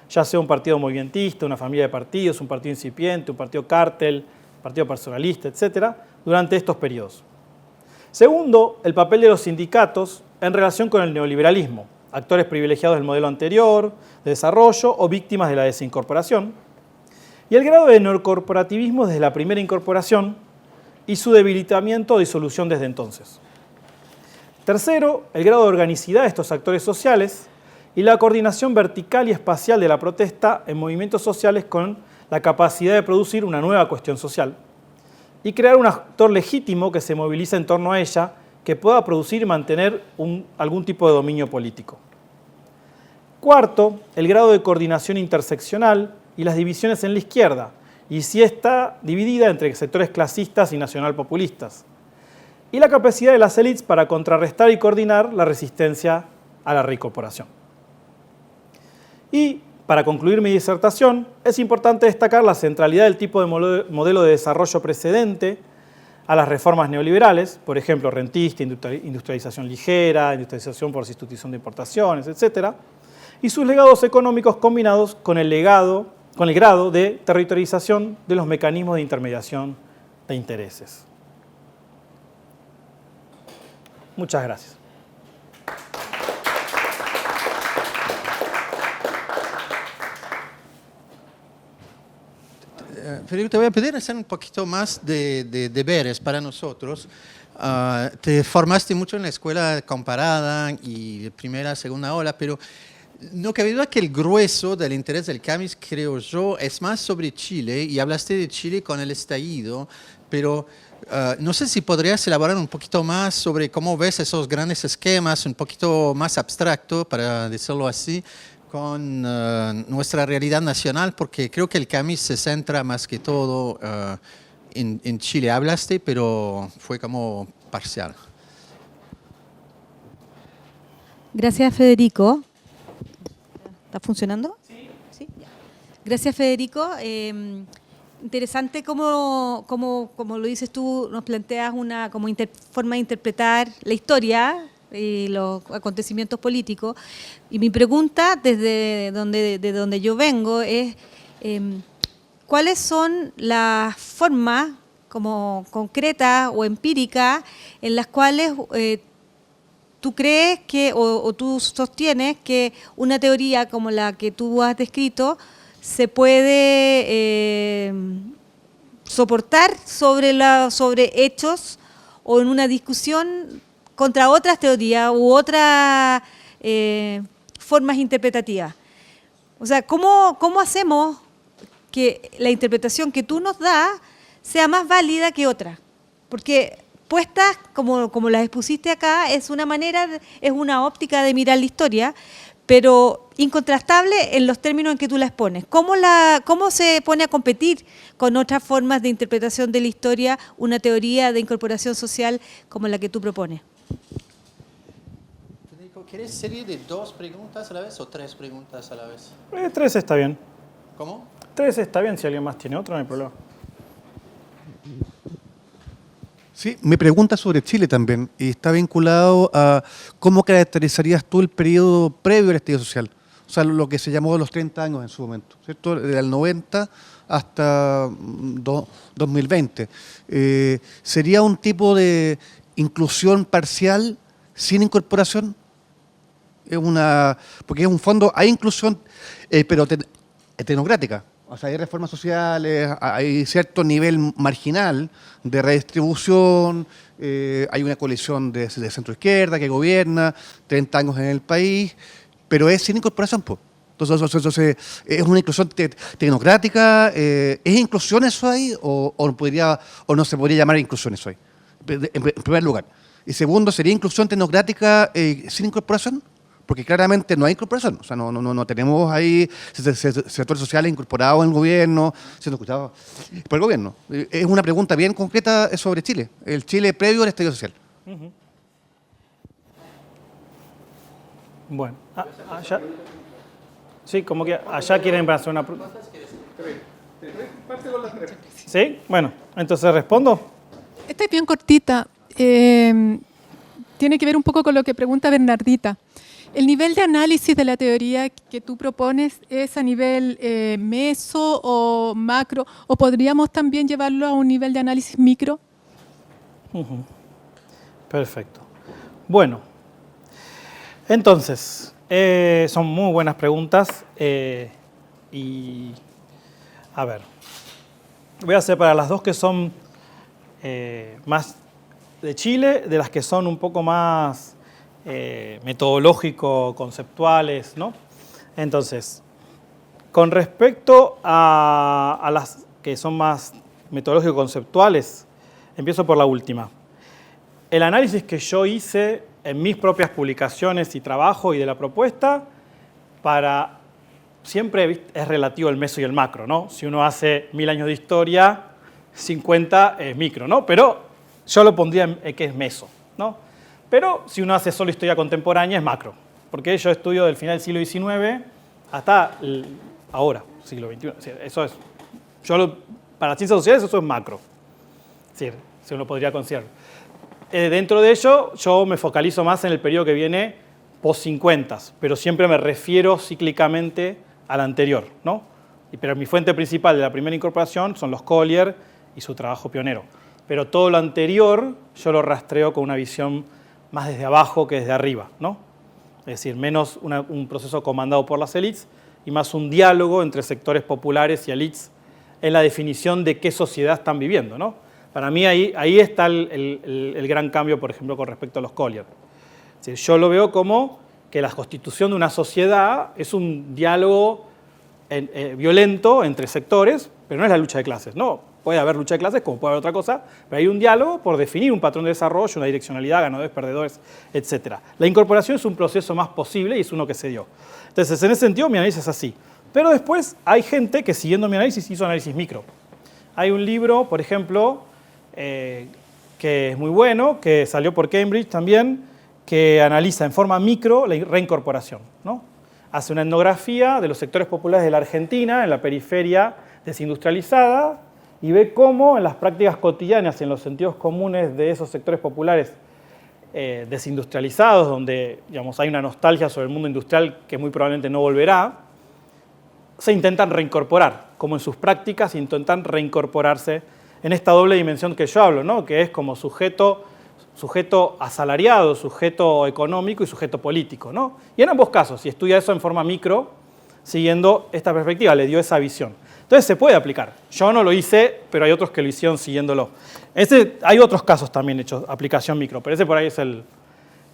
ya sea un partido movimentista, una familia de partidos, un partido incipiente, un partido cártel, partido personalista, etc., durante estos periodos. Segundo, el papel de los sindicatos en relación con el neoliberalismo, actores privilegiados del modelo anterior, de desarrollo o víctimas de la desincorporación, y el grado de neocorporativismo desde la primera incorporación y su debilitamiento o disolución desde entonces. Tercero, el grado de organicidad de estos actores sociales y la coordinación vertical y espacial de la protesta en movimientos sociales con la capacidad de producir una nueva cuestión social y crear un actor legítimo que se movilice en torno a ella, que pueda producir y mantener algún tipo de dominio político. Cuarto, el grado de coordinación interseccional y las divisiones en la izquierda, y si está dividida entre sectores clasistas y nacionalpopulistas, y la capacidad de las élites para contrarrestar y coordinar la resistencia a la reincorporación. Y para concluir mi disertación, es importante destacar la centralidad del tipo de modelo de desarrollo precedente a las reformas neoliberales, por ejemplo, rentista, industrialización ligera, industrialización por sustitución de importaciones, etc., y sus legados económicos combinados con el grado de territorialización de los mecanismos de intermediación de intereses. Muchas gracias. Federico, te voy a pedir hacer un poquito más de deberes para nosotros. Te formaste mucho en la escuela comparada y de primera, segunda ola, pero no cabe duda que el grueso del interés del CAMIS, creo yo, es más sobre Chile, y hablaste de Chile con el estallido, pero no sé si podrías elaborar un poquito más sobre cómo ves esos grandes esquemas, un poquito más abstracto, para decirlo así, con nuestra realidad nacional, porque creo que el CAMIS se centra más que todo en Chile. Hablaste, pero fue como parcial. Gracias, Federico. ¿Está funcionando? Sí. Ya. Gracias, Federico. Interesante cómo lo dices tú, nos planteas una forma de interpretar la historia y los acontecimientos políticos. Y mi pregunta, de donde yo vengo, es ¿cuáles son las formas como concretas o empíricas en las cuales tú crees que, o tú sostienes que una teoría como la que tú has descrito se puede soportar sobre hechos o en una discusión contra otras teorías u otras formas interpretativas? O sea, ¿cómo hacemos que la interpretación que tú nos das sea más válida que otra? Porque puestas, como las expusiste acá, es una manera, es una óptica de mirar la historia, pero incontrastable en los términos en que tú la expones. ¿Cómo se pone a competir con otras formas de interpretación de la historia una teoría de incorporación social como la que tú propones? ¿Quieres serie de 2 preguntas a la vez o 3 preguntas a la vez? 3 está bien. ¿Cómo? 3 está bien, si alguien más tiene otro, no hay problema. Sí, me pregunta sobre Chile también, y está vinculado a cómo caracterizarías tú el periodo previo al estallido social, o sea, lo que se llamó los 30 años en su momento, ¿cierto? Desde el 90 hasta 2020. ¿Sería un tipo de inclusión parcial sin incorporación? Porque es un fondo, hay inclusión, pero tecnocrática. O sea, hay reformas sociales, hay cierto nivel marginal de redistribución, hay una coalición de centro-izquierda que gobierna, 30 años en el país, pero es sin incorporación, pues. Entonces, ¿es una inclusión tecnocrática? ¿Es inclusión eso ahí o no se podría llamar inclusión eso ahí? En primer lugar. Y segundo, ¿sería inclusión tecnocrática sin incorporación? Porque claramente no hay incorporación, o sea, no tenemos ahí sectores sociales incorporados en el gobierno, siendo escuchados por el gobierno. Es una pregunta bien concreta sobre Chile, el Chile previo al estallido social. Bueno, allá, sí, como que allá quieren hacer una pregunta. ¿Sí? Bueno, entonces respondo. Esta es bien cortita. Tiene que ver un poco con lo que pregunta Bernardita. ¿El nivel de análisis de la teoría que tú propones es a nivel meso o macro? ¿O podríamos también llevarlo a un nivel de análisis micro? Perfecto. Bueno, entonces, son muy buenas preguntas. Y, a ver, voy a separar las dos que son más de Chile, de las que son un poco más metodológico-conceptuales, ¿no? Entonces, con respecto a las que son más metodológico-conceptuales, empiezo por la última. El análisis que yo hice en mis propias publicaciones y trabajo y de la propuesta, siempre es relativo el meso y el macro, ¿no? Si uno hace 1000 años de historia, 50 es micro, ¿no? Pero yo lo pondría que es meso, ¿no? Pero si uno hace solo historia contemporánea es macro, porque yo estudio del final del siglo XIX hasta ahora, siglo XXI. Es decir, eso es, para las ciencias sociales eso es macro. Es decir, se uno podría considerar. Dentro de ello, yo me focalizo más en el periodo que viene post-50, pero siempre me refiero cíclicamente al anterior, ¿no? Pero mi fuente principal de la primera incorporación son los Collier y su trabajo pionero. Pero todo lo anterior yo lo rastreo con una visión más desde abajo que desde arriba, ¿no? Es decir, menos un proceso comandado por las élites y más un diálogo entre sectores populares y élites en la definición de qué sociedad están viviendo, ¿no? Para mí ahí está el gran cambio, por ejemplo, con respecto a los Collier. Es decir, yo lo veo como que la constitución de una sociedad es un diálogo violento entre sectores, pero no es la lucha de clases, ¿no? Puede haber lucha de clases como puede haber otra cosa, pero hay un diálogo por definir un patrón de desarrollo, una direccionalidad, ganadores, perdedores, etc. La incorporación es un proceso más posible y es uno que se dio. Entonces, en ese sentido, mi análisis es así. Pero después hay gente que, siguiendo mi análisis, hizo análisis micro. Hay un libro, por ejemplo, que es muy bueno, que salió por Cambridge también, que analiza en forma micro la reincorporación, ¿no? Hace una etnografía de los sectores populares de la Argentina, en la periferia desindustrializada, y ve cómo en las prácticas cotidianas y en los sentidos comunes de esos sectores populares desindustrializados, donde digamos, hay una nostalgia sobre el mundo industrial que muy probablemente no volverá, se intentan reincorporar, como en sus prácticas intentan reincorporarse en esta doble dimensión que yo hablo, ¿no? Que es como sujeto asalariado, sujeto económico y sujeto político, ¿no? Y en ambos casos, si estudia eso en forma micro, siguiendo esta perspectiva, le dio esa visión. Entonces se puede aplicar. Yo no lo hice, pero hay otros que lo hicieron siguiéndolo. Hay otros casos también hechos, aplicación micro, pero ese por ahí es el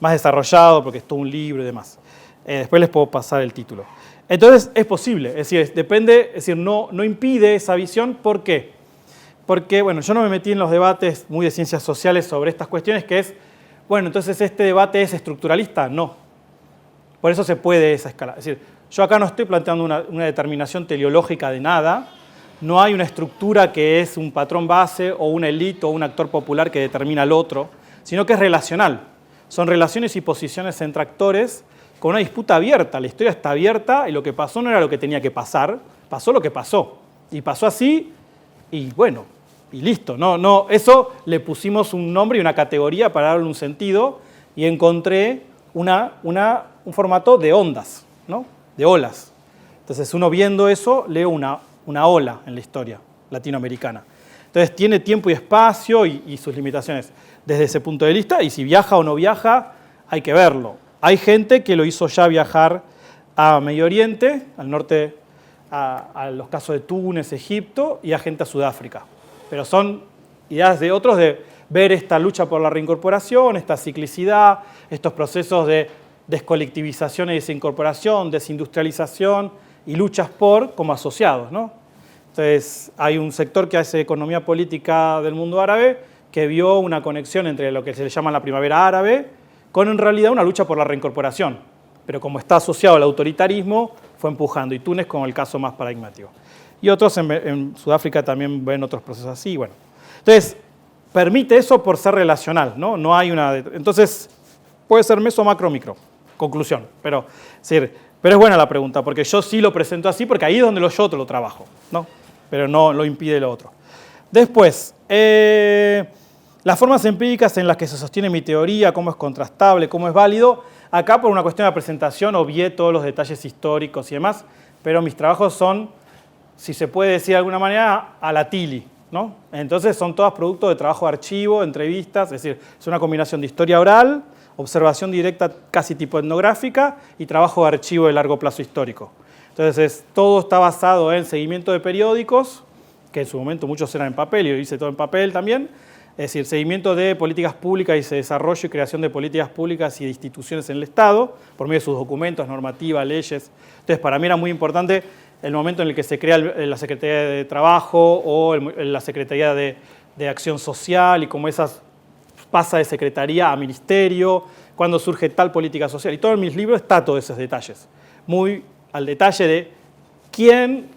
más desarrollado porque es todo un libro y demás. Después les puedo pasar el título. Entonces es posible, es decir, depende, es decir, no impide esa visión. ¿Por qué? Porque, bueno, yo no me metí en los debates muy de ciencias sociales sobre estas cuestiones, que es, bueno, entonces este debate es estructuralista. No. Por eso se puede esa escala. Es decir, yo acá no estoy planteando una determinación teleológica de nada, no hay una estructura que es un patrón base o una élite o un actor popular que determina al otro, sino que es relacional. Son relaciones y posiciones entre actores con una disputa abierta. La historia está abierta y lo que pasó no era lo que tenía que pasar, pasó lo que pasó. Y pasó así y bueno, y listo. No, eso le pusimos un nombre y una categoría para darle un sentido y encontré un formato de ondas, ¿no? De olas. Entonces uno viendo eso lee una ola en la historia latinoamericana. Entonces tiene tiempo y espacio y sus limitaciones desde ese punto de vista, y si viaja o no viaja hay que verlo. Hay gente que lo hizo ya viajar a Medio Oriente, al norte, a los casos de Túnez, Egipto, y a gente a Sudáfrica. Pero son ideas de otros de ver esta lucha por la reincorporación, esta ciclicidad, estos procesos de descolectivización y desincorporación, desindustrialización y luchas como asociados, ¿no? Entonces, hay un sector que hace economía política del mundo árabe que vio una conexión entre lo que se le llama la primavera árabe con en realidad una lucha por la reincorporación. Pero como está asociado al autoritarismo, fue empujando. Y Túnez como el caso más paradigmático. Y otros en Sudáfrica también ven otros procesos así. Bueno. Entonces, permite eso por ser relacional, ¿no? No hay una... Entonces, puede ser meso, macro, micro. Conclusión. Pero es buena la pregunta, porque yo sí lo presento así, porque ahí es donde yo lo trabajo, ¿no? Pero no lo impide lo otro. Después, las formas empíricas en las que se sostiene mi teoría, cómo es contrastable, cómo es válido. Acá, por una cuestión de presentación, obvié todos los detalles históricos y demás, pero mis trabajos son, si se puede decir de alguna manera, a la Tilly, ¿no? Entonces son todas producto de trabajo de archivo, entrevistas, es decir, es una combinación de historia oral, observación directa casi tipo etnográfica y trabajo de archivo de largo plazo histórico. Entonces todo está basado en seguimiento de periódicos, que en su momento muchos eran en papel, y yo hice todo en papel también, es decir, seguimiento de políticas públicas y desarrollo y creación de políticas públicas y de instituciones en el Estado, por medio de sus documentos, normativas, leyes. Entonces para mí era muy importante el momento en el que se crea la Secretaría de Trabajo o la Secretaría de Acción Social y cómo esas pasa de secretaría a ministerio, cuando surge tal política social. Y todo en mis libros está todos esos detalles. Muy al detalle de quién,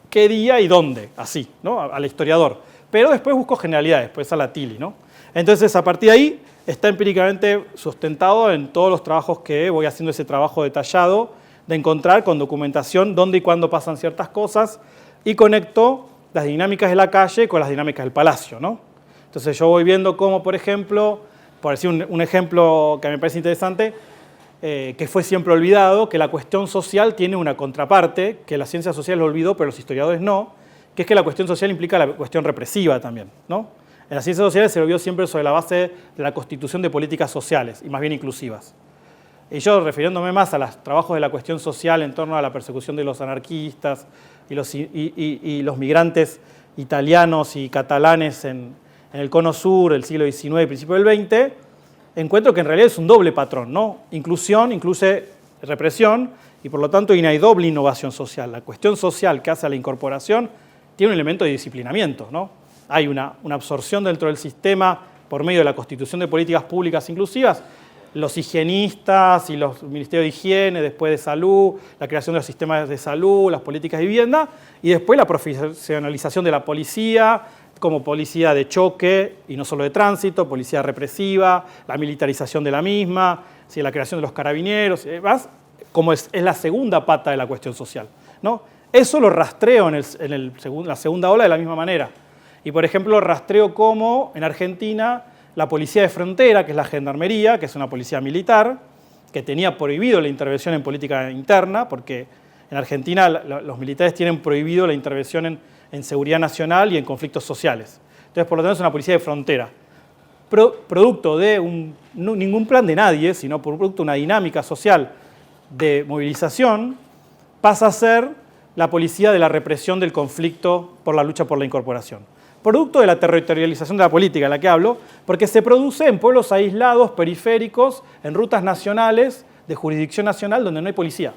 qué día y dónde, así, ¿no? Al historiador. Pero después busco generalidades, pues a la Tilly, ¿no? Entonces, a partir de ahí, está empíricamente sustentado en todos los trabajos que voy haciendo ese trabajo detallado de encontrar con documentación dónde y cuándo pasan ciertas cosas y conecto las dinámicas de la calle con las dinámicas del palacio, ¿no? Entonces yo voy viendo cómo, por ejemplo, por decir un ejemplo que me parece interesante, que fue siempre olvidado, que la cuestión social tiene una contraparte, que la ciencia social lo olvidó, pero los historiadores no, que es que la cuestión social implica la cuestión represiva también, ¿no? En las ciencias sociales se lo vio siempre sobre la base de la constitución de políticas sociales, y más bien inclusivas. Y yo, refiriéndome más a los trabajos de la cuestión social en torno a la persecución de los anarquistas y los migrantes italianos y catalanes en el Cono Sur, el siglo XIX y principio del XX, encuentro que en realidad es un doble patrón, ¿no? Inclusión incluye represión y por lo tanto hay doble innovación social. La cuestión social que hace a la incorporación tiene un elemento de disciplinamiento, ¿no? Hay una absorción dentro del sistema por medio de la constitución de políticas públicas inclusivas, los higienistas y los ministerios de higiene, después de salud, la creación de los sistemas de salud, las políticas de vivienda, y después la profesionalización de la policía, como policía de choque y no solo de tránsito, policía represiva, la militarización de la misma, la creación de los carabineros, y demás, como es la segunda pata de la cuestión social, ¿no? Eso lo rastreo en la segunda ola de la misma manera. Y, por ejemplo, rastreo cómo en Argentina la policía de frontera, que es la gendarmería, que es una policía militar, que tenía prohibido la intervención en política interna, porque en Argentina los militares tienen prohibido la intervención en seguridad nacional y en conflictos sociales. Entonces, por lo tanto, es una policía de frontera. Producto de ningún plan de nadie, sino producto de una dinámica social de movilización, pasa a ser la policía de la represión del conflicto por la lucha por la incorporación. Producto de la territorialización de la política de la que hablo, porque se produce en pueblos aislados, periféricos, en rutas nacionales, de jurisdicción nacional, donde no hay policía.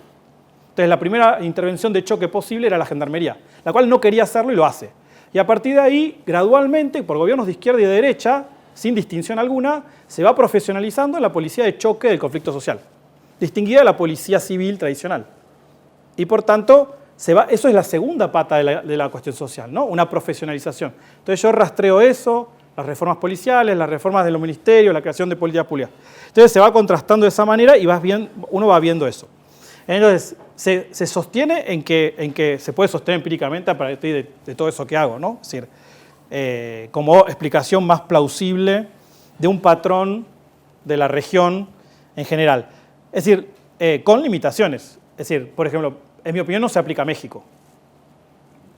Entonces, la primera intervención de choque posible era la gendarmería, la cual no quería hacerlo y lo hace. Y a partir de ahí, gradualmente, por gobiernos de izquierda y de derecha, sin distinción alguna, se va profesionalizando en la policía de choque del conflicto social, distinguida de la policía civil tradicional. Y por tanto, eso es la segunda pata de la cuestión social, ¿no? Una profesionalización. Entonces yo rastreo eso, las reformas policiales, las reformas de los ministerios, la creación de políticas públicas. Entonces se va contrastando de esa manera y uno va viendo eso. Entonces se sostiene en que se puede sostener empíricamente a partir de todo eso que hago, ¿no? Es decir, como explicación más plausible de un patrón de la región en general. Es decir, con limitaciones. Es decir, por ejemplo, en mi opinión no se aplica a México.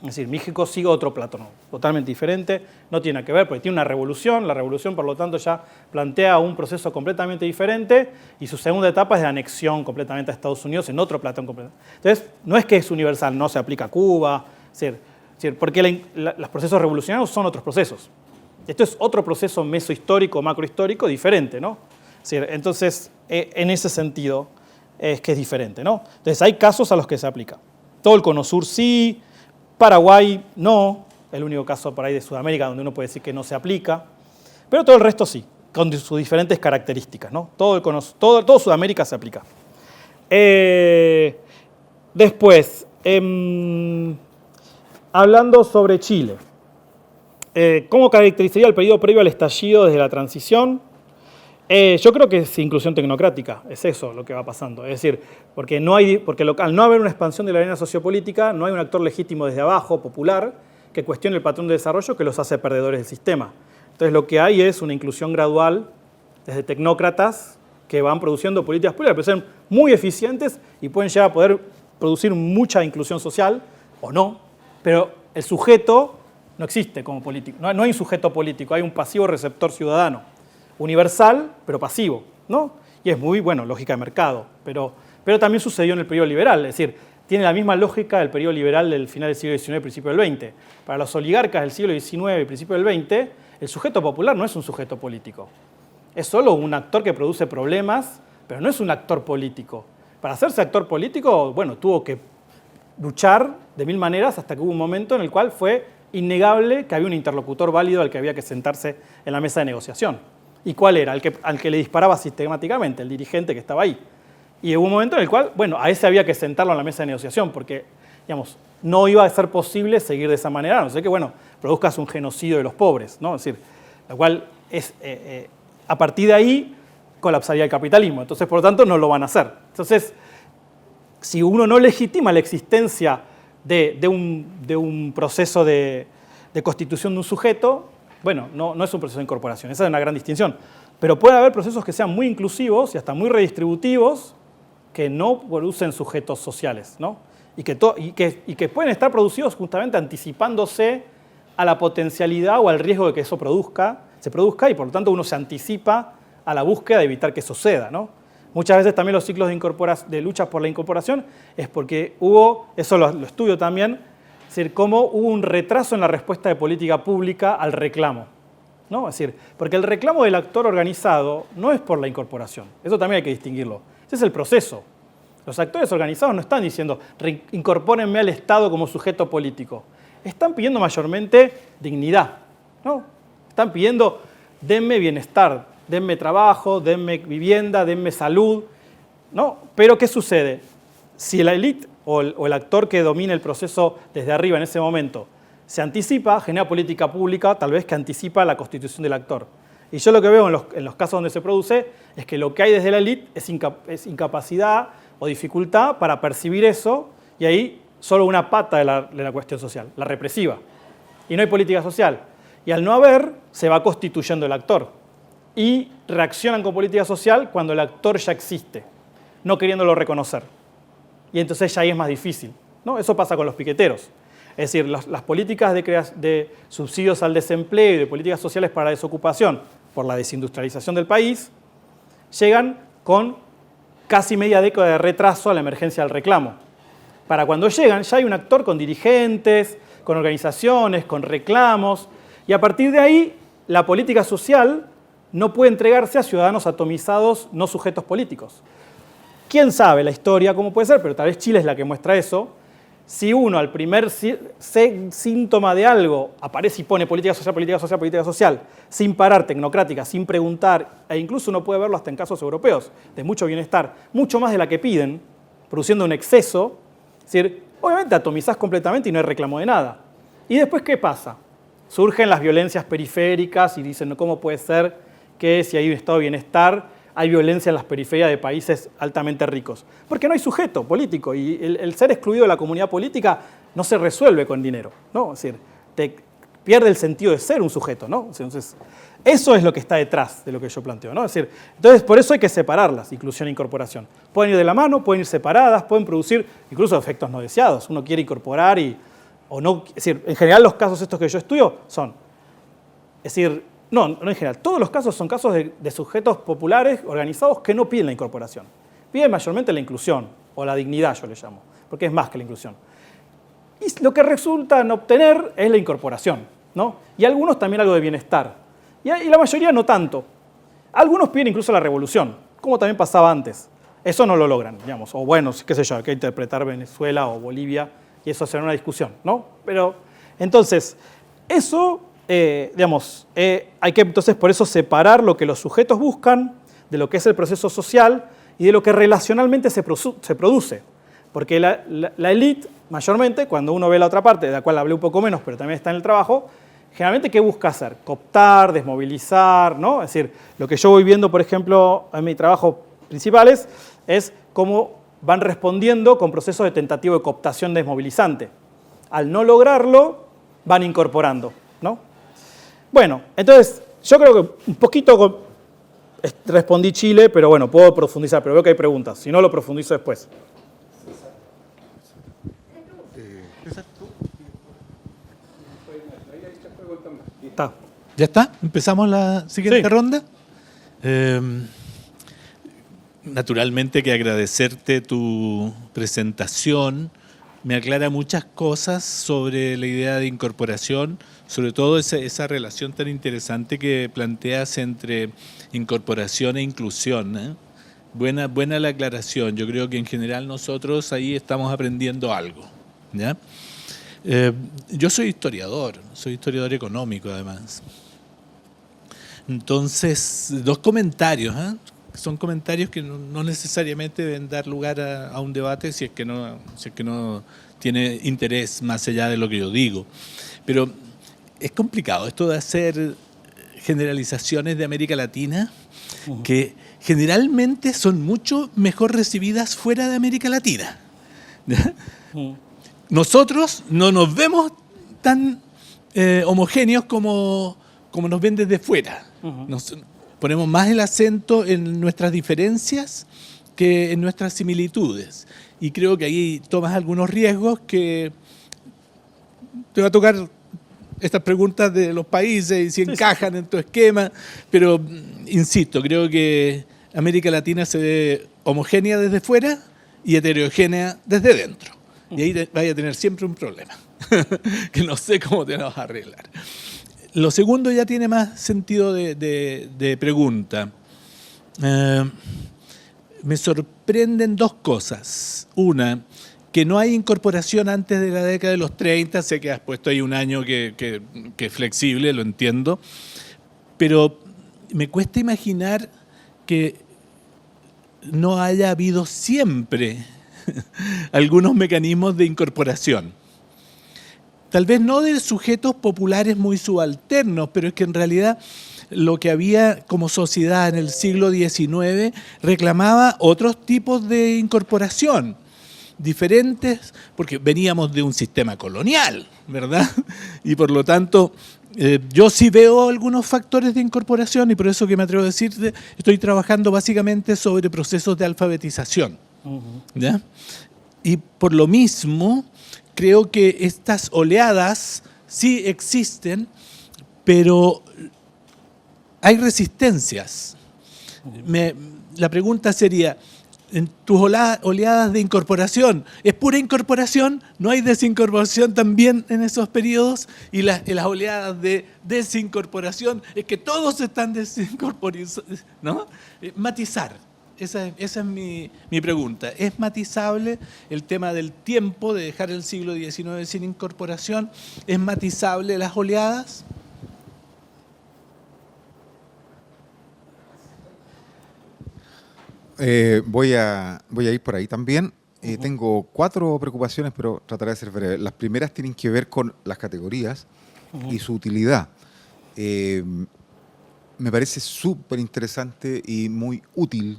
Es decir, México sigue otro patrón totalmente diferente, no tiene nada que ver, porque tiene una revolución, la revolución por lo tanto ya plantea un proceso completamente diferente y su segunda etapa es de anexión completamente a Estados Unidos en otro patrón completamente. Entonces, no es que es universal, no se aplica a Cuba, es decir, porque los procesos revolucionarios son otros procesos. Esto es otro proceso mesohistórico, macrohistórico diferente, ¿no? Es decir, entonces, en ese sentido, es que es diferente, ¿no? Entonces hay casos a los que se aplica. Todo el Cono Sur sí, Paraguay no, el único caso por ahí de Sudamérica donde uno puede decir que no se aplica, pero todo el resto sí, con sus diferentes características, ¿no? Todo Sudamérica se aplica. Después, hablando sobre Chile, ¿cómo caracterizaría el periodo previo al estallido desde la transición? Yo creo que es inclusión tecnocrática, es eso lo que va pasando. Es decir, porque al no haber una expansión de la arena sociopolítica, no hay un actor legítimo desde abajo, popular, que cuestione el patrón de desarrollo que los hace perdedores del sistema. Entonces lo que hay es una inclusión gradual desde tecnócratas que van produciendo políticas públicas que son muy eficientes y pueden llegar a poder producir mucha inclusión social, o no, pero el sujeto no existe como político. No hay un sujeto político, hay un pasivo receptor ciudadano. Universal, pero pasivo, ¿no? Y es muy, bueno, lógica de mercado, pero también sucedió en el periodo liberal, es decir, tiene la misma lógica del periodo liberal del final del siglo XIX y principio del XX. Para los oligarcas del siglo XIX y principio del XX, el sujeto popular no es un sujeto político, es solo un actor que produce problemas, pero no es un actor político. Para hacerse actor político, bueno, tuvo que luchar de mil maneras hasta que hubo un momento en el cual fue innegable que había un interlocutor válido al que había que sentarse en la mesa de negociación. ¿Y cuál era? Al que le disparaba sistemáticamente, el dirigente que estaba ahí. Y hubo un momento en el cual, bueno, a ese había que sentarlo en la mesa de negociación, porque, digamos, no iba a ser posible seguir de esa manera, a no ser que, bueno, produzcas un genocidio de los pobres, ¿no? Es decir, lo cual es, a partir de ahí colapsaría el capitalismo. Entonces, por lo tanto, no lo van a hacer. Entonces, si uno no legitima la existencia de un proceso de constitución de un sujeto, bueno, no es un proceso de incorporación, esa es una gran distinción. Pero puede haber procesos que sean muy inclusivos y hasta muy redistributivos que no producen sujetos sociales, ¿no? Y que pueden estar producidos justamente anticipándose a la potencialidad o al riesgo de que eso se produzca y por lo tanto uno se anticipa a la búsqueda de evitar que suceda, ¿no? Muchas veces también los ciclos de lucha por la incorporación es porque eso lo estudio también, es decir, cómo hubo un retraso en la respuesta de política pública al reclamo, ¿no? Es decir, porque el reclamo del actor organizado no es por la incorporación, eso también hay que distinguirlo, ese es el proceso. Los actores organizados no están diciendo incorpórenme al Estado como sujeto político, están pidiendo mayormente dignidad, ¿no? Están pidiendo denme bienestar, denme trabajo, denme vivienda, denme salud, ¿no? Pero ¿qué sucede? Si la élite o el actor que domina el proceso desde arriba en ese momento se anticipa, genera política pública, tal vez que anticipa la constitución del actor. Y yo lo que veo en los casos donde se produce es que lo que hay desde la élite es incapacidad o dificultad para percibir eso, y ahí solo una pata de la cuestión social, la represiva. Y no hay política social. Y al no haber, se va constituyendo el actor. Y reaccionan con política social cuando el actor ya existe, no queriéndolo reconocer. Y entonces ya ahí es más difícil, ¿no? Eso pasa con los piqueteros. Es decir, las políticas de subsidios al desempleo y de políticas sociales para la desocupación por la desindustrialización del país llegan con casi media década de retraso a la emergencia del reclamo. Para cuando llegan ya hay un actor con dirigentes, con organizaciones, con reclamos, y a partir de ahí la política social no puede entregarse a ciudadanos atomizados, no sujetos políticos. ¿Quién sabe la historia cómo puede ser? Pero tal vez Chile es la que muestra eso. Si uno al primer síntoma de algo aparece y pone política social, política social, política social, sin parar, tecnocrática, sin preguntar, e incluso uno puede verlo hasta en casos europeos, de mucho bienestar, mucho más de la que piden, produciendo un exceso, es decir, obviamente atomizás completamente y no hay reclamo de nada. ¿Y después qué pasa? Surgen las violencias periféricas y dicen, ¿cómo puede ser que si hay un estado de bienestar hay violencia en las periferias de países altamente ricos? Porque no hay sujeto político y el ser excluido de la comunidad política no se resuelve con dinero, ¿no? Es decir, te pierde el sentido de ser un sujeto, ¿no? Entonces, eso es lo que está detrás de lo que yo planteo, ¿no? Es decir, entonces por eso hay que separarlas, inclusión e incorporación. Pueden ir de la mano, pueden ir separadas, pueden producir incluso efectos no deseados. Uno quiere incorporar o no, es decir, en general los casos estos que yo estudio son, es decir, no en general, todos los casos son casos de sujetos populares organizados que no piden la incorporación. Piden mayormente la inclusión, o la dignidad yo le llamo, porque es más que la inclusión. Y lo que resultan obtener es la incorporación, ¿no? Y algunos también algo de bienestar. Y la mayoría no tanto. Algunos piden incluso la revolución, como también pasaba antes. Eso no lo logran, digamos. O bueno, qué sé yo, hay que interpretar Venezuela o Bolivia, y eso será una discusión, ¿no? Pero, entonces, eso... hay que entonces por eso separar lo que los sujetos buscan de lo que es el proceso social y de lo que relacionalmente se produce. Porque la élite, mayormente, cuando uno ve la otra parte, de la cual hablé un poco menos, pero también está en el trabajo, generalmente, ¿qué busca hacer? Cooptar, desmovilizar, ¿no? Es decir, lo que yo voy viendo, por ejemplo, en mi trabajo principales, es cómo van respondiendo con procesos de tentativa de cooptación desmovilizante. Al no lograrlo, van incorporando, ¿no? Bueno, entonces, yo creo que un poquito respondí Chile, pero bueno, puedo profundizar, pero veo que hay preguntas. Si no, lo profundizo después. Está. ¿Ya está? ¿Empezamos la siguiente ronda? Naturalmente que agradecerte tu presentación. Me aclara muchas cosas sobre la idea de incorporación, sobre todo esa relación tan interesante que planteas entre incorporación e inclusión, ¿eh? Buena la aclaración. Yo creo que en general nosotros ahí estamos aprendiendo algo, ¿ya? Yo soy historiador económico además. Entonces, dos comentarios, ¿eh? Son comentarios que no necesariamente deben dar lugar a un debate si es que no tiene interés más allá de lo que yo digo. Pero es complicado esto de hacer generalizaciones de América Latina que generalmente son mucho mejor recibidas fuera de América Latina. Nosotros no nos vemos tan homogéneos como nos ven desde fuera. Nos ponemos más el acento en nuestras diferencias que en nuestras similitudes. Y creo que ahí tomas algunos riesgos que te va a tocar estas preguntas de los países y si encajan en tu esquema, pero insisto, creo que América Latina se ve homogénea desde fuera y heterogénea desde dentro. Y ahí vaya a tener siempre un problema, que no sé cómo te lo vas a arreglar. Lo segundo ya tiene más sentido de pregunta. Me sorprenden dos cosas. Una, que no hay incorporación antes de la década de los 30, sé que has puesto ahí un año que es flexible, lo entiendo, pero me cuesta imaginar que no haya habido siempre algunos mecanismos de incorporación. Tal vez no de sujetos populares muy subalternos, pero es que en realidad lo que había como sociedad en el siglo XIX reclamaba otros tipos de incorporación, diferentes, porque veníamos de un sistema colonial, ¿verdad? Y por lo tanto, yo sí veo algunos factores de incorporación y por eso que me atrevo a decir, estoy trabajando básicamente sobre procesos de alfabetización, ¿ya? Y por lo mismo, creo que estas oleadas sí existen, pero hay resistencias. La pregunta sería, en tus oleadas de incorporación, ¿es pura incorporación? ¿No hay desincorporación también en esos periodos? Y las oleadas de desincorporación, es que todos están desincorporados, ¿no? Matizar, esa es mi pregunta. ¿Es matizable el tema del tiempo, de dejar el siglo XIX sin incorporación? ¿Es matizable las oleadas? Voy a ir por ahí también. Tengo 4 preocupaciones, pero trataré de ser breve. Las primeras tienen que ver con las categorías y su utilidad. Me parece súper interesante y muy útil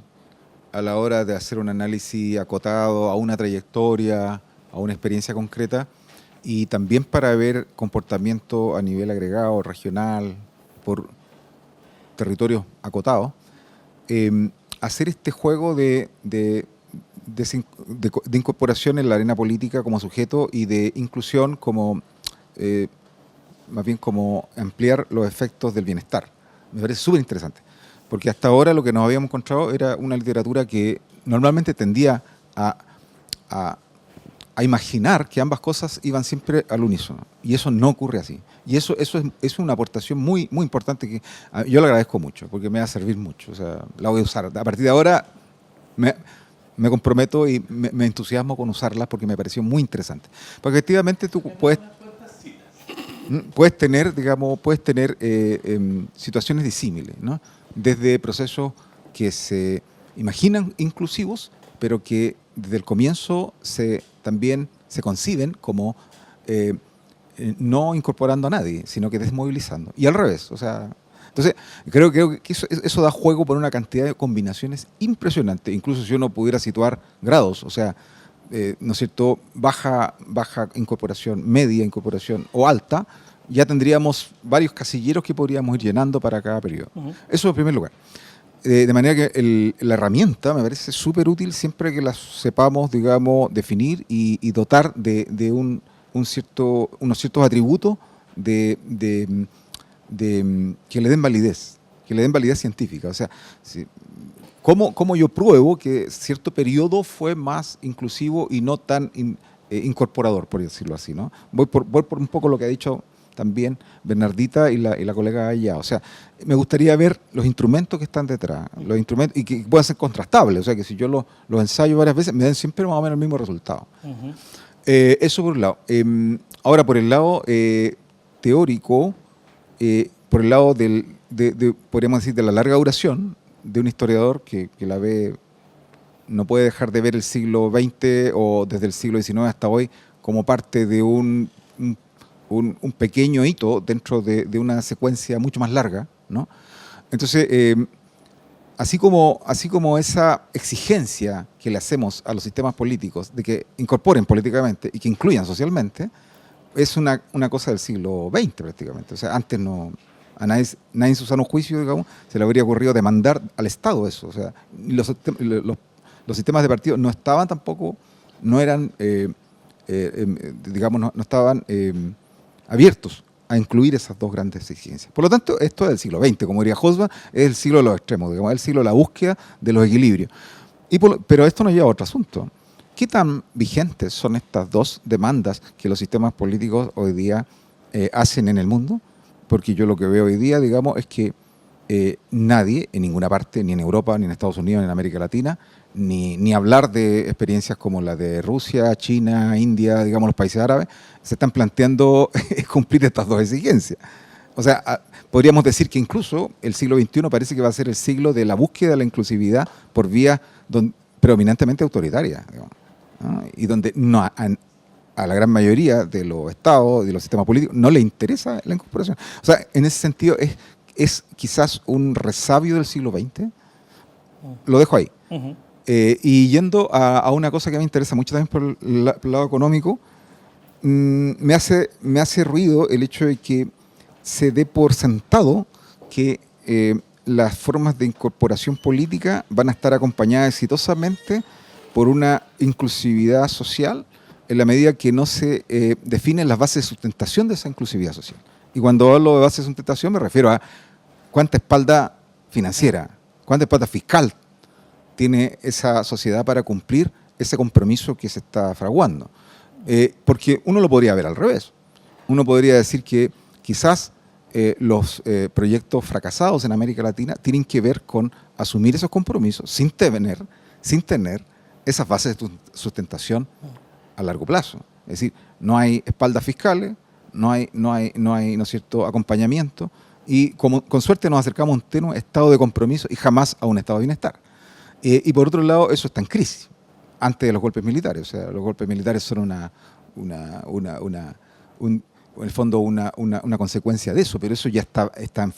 a la hora de hacer un análisis acotado a una trayectoria, a una experiencia concreta, y también para ver comportamiento a nivel agregado, regional, por territorios acotados. Hacer este juego de incorporación en la arena política como sujeto y de inclusión como, más bien como ampliar los efectos del bienestar. Me parece súper interesante, porque hasta ahora lo que nos habíamos encontrado era una literatura que normalmente tendía a imaginar que ambas cosas iban siempre al unísono, y eso no ocurre así. Y eso es una aportación muy, muy importante que yo le agradezco mucho, porque me va a servir mucho. O sea, la voy a usar. A partir de ahora me comprometo y me entusiasmo con usarla porque me pareció muy interesante. Porque efectivamente tú puedes tener, digamos, situaciones disímiles, ¿no? Desde procesos que se imaginan inclusivos, pero que desde el comienzo también se conciben como no incorporando a nadie, sino que desmovilizando. Y al revés, o sea, entonces creo que eso da juego por una cantidad de combinaciones impresionantes, incluso si uno pudiera situar grados, o sea, ¿no es cierto?, baja incorporación, media incorporación o alta, ya tendríamos varios casilleros que podríamos ir llenando para cada periodo. Eso en primer lugar. De manera que la herramienta me parece súper útil siempre que la sepamos, digamos, definir y dotar de unos ciertos atributos que le den validez científica. O sea, ¿cómo yo pruebo que cierto periodo fue más inclusivo y no tan incorporador, por decirlo así, ¿no? Voy por un poco lo que ha dicho también Bernardita y la colega allá. O sea, me gustaría ver los instrumentos que están detrás, los instrumentos, y que puedan ser contrastables, o sea, que si yo los ensayo varias veces, me den siempre más o menos el mismo resultado. Eso por un lado. Ahora, por el lado teórico, por el lado podríamos decir, de la larga duración de un historiador que la ve, no puede dejar de ver el siglo XX o desde el siglo XIX hasta hoy como parte de un pequeño hito dentro de una secuencia mucho más larga, ¿no? Entonces, así como esa exigencia que le hacemos a los sistemas políticos de que incorporen políticamente y que incluyan socialmente, es una cosa del siglo XX prácticamente. O sea, antes no, a nadie en su sano juicio, digamos, se le habría ocurrido demandar al Estado eso. O sea, los sistemas de partido no estaban tampoco, no eran, digamos, no estaban abiertos a incluir esas dos grandes exigencias. Por lo tanto, esto es del siglo XX, como diría Hobsbawm, es el siglo de los extremos, digamos, es el siglo de la búsqueda de los equilibrios. Pero esto nos lleva a otro asunto. ¿Qué tan vigentes son estas dos demandas que los sistemas políticos hoy día hacen en el mundo? Porque yo lo que veo hoy día, digamos, es que nadie en ninguna parte, ni en Europa, ni en Estados Unidos, ni en América Latina, ni hablar de experiencias como la de Rusia, China, India, digamos los países árabes, se están planteando cumplir estas dos exigencias. O sea, podríamos decir que incluso el siglo XXI parece que va a ser el siglo de la búsqueda de la inclusividad por vías predominantemente autoritarias, digamos, ¿no? Y donde a la gran mayoría de los estados, de los sistemas políticos, no le interesa la incorporación. O sea, en ese sentido es quizás un resabio del siglo XX. Lo dejo ahí. Ujú. Y yendo a una cosa que me interesa mucho también por el lado económico, me hace ruido el hecho de que se dé por sentado que las formas de incorporación política van a estar acompañadas exitosamente por una inclusividad social en la medida que no se definen las bases de sustentación de esa inclusividad social. Y cuando hablo de bases de sustentación me refiero a cuánta espalda financiera, cuánta espalda fiscal tiene esa sociedad para cumplir ese compromiso que se está fraguando. Porque uno lo podría ver al revés. Uno podría decir que quizás los proyectos fracasados en América Latina tienen que ver con asumir esos compromisos sin tener esas bases de sustentación a largo plazo. Es decir, no hay espaldas fiscales, no hay ¿no es cierto?, acompañamiento, y con suerte nos acercamos a un tenue estado de compromiso y jamás a un estado de bienestar. Y por otro lado, eso está en crisis, antes de los golpes militares. O sea, los golpes militares son en el fondo una consecuencia de eso, pero eso ya está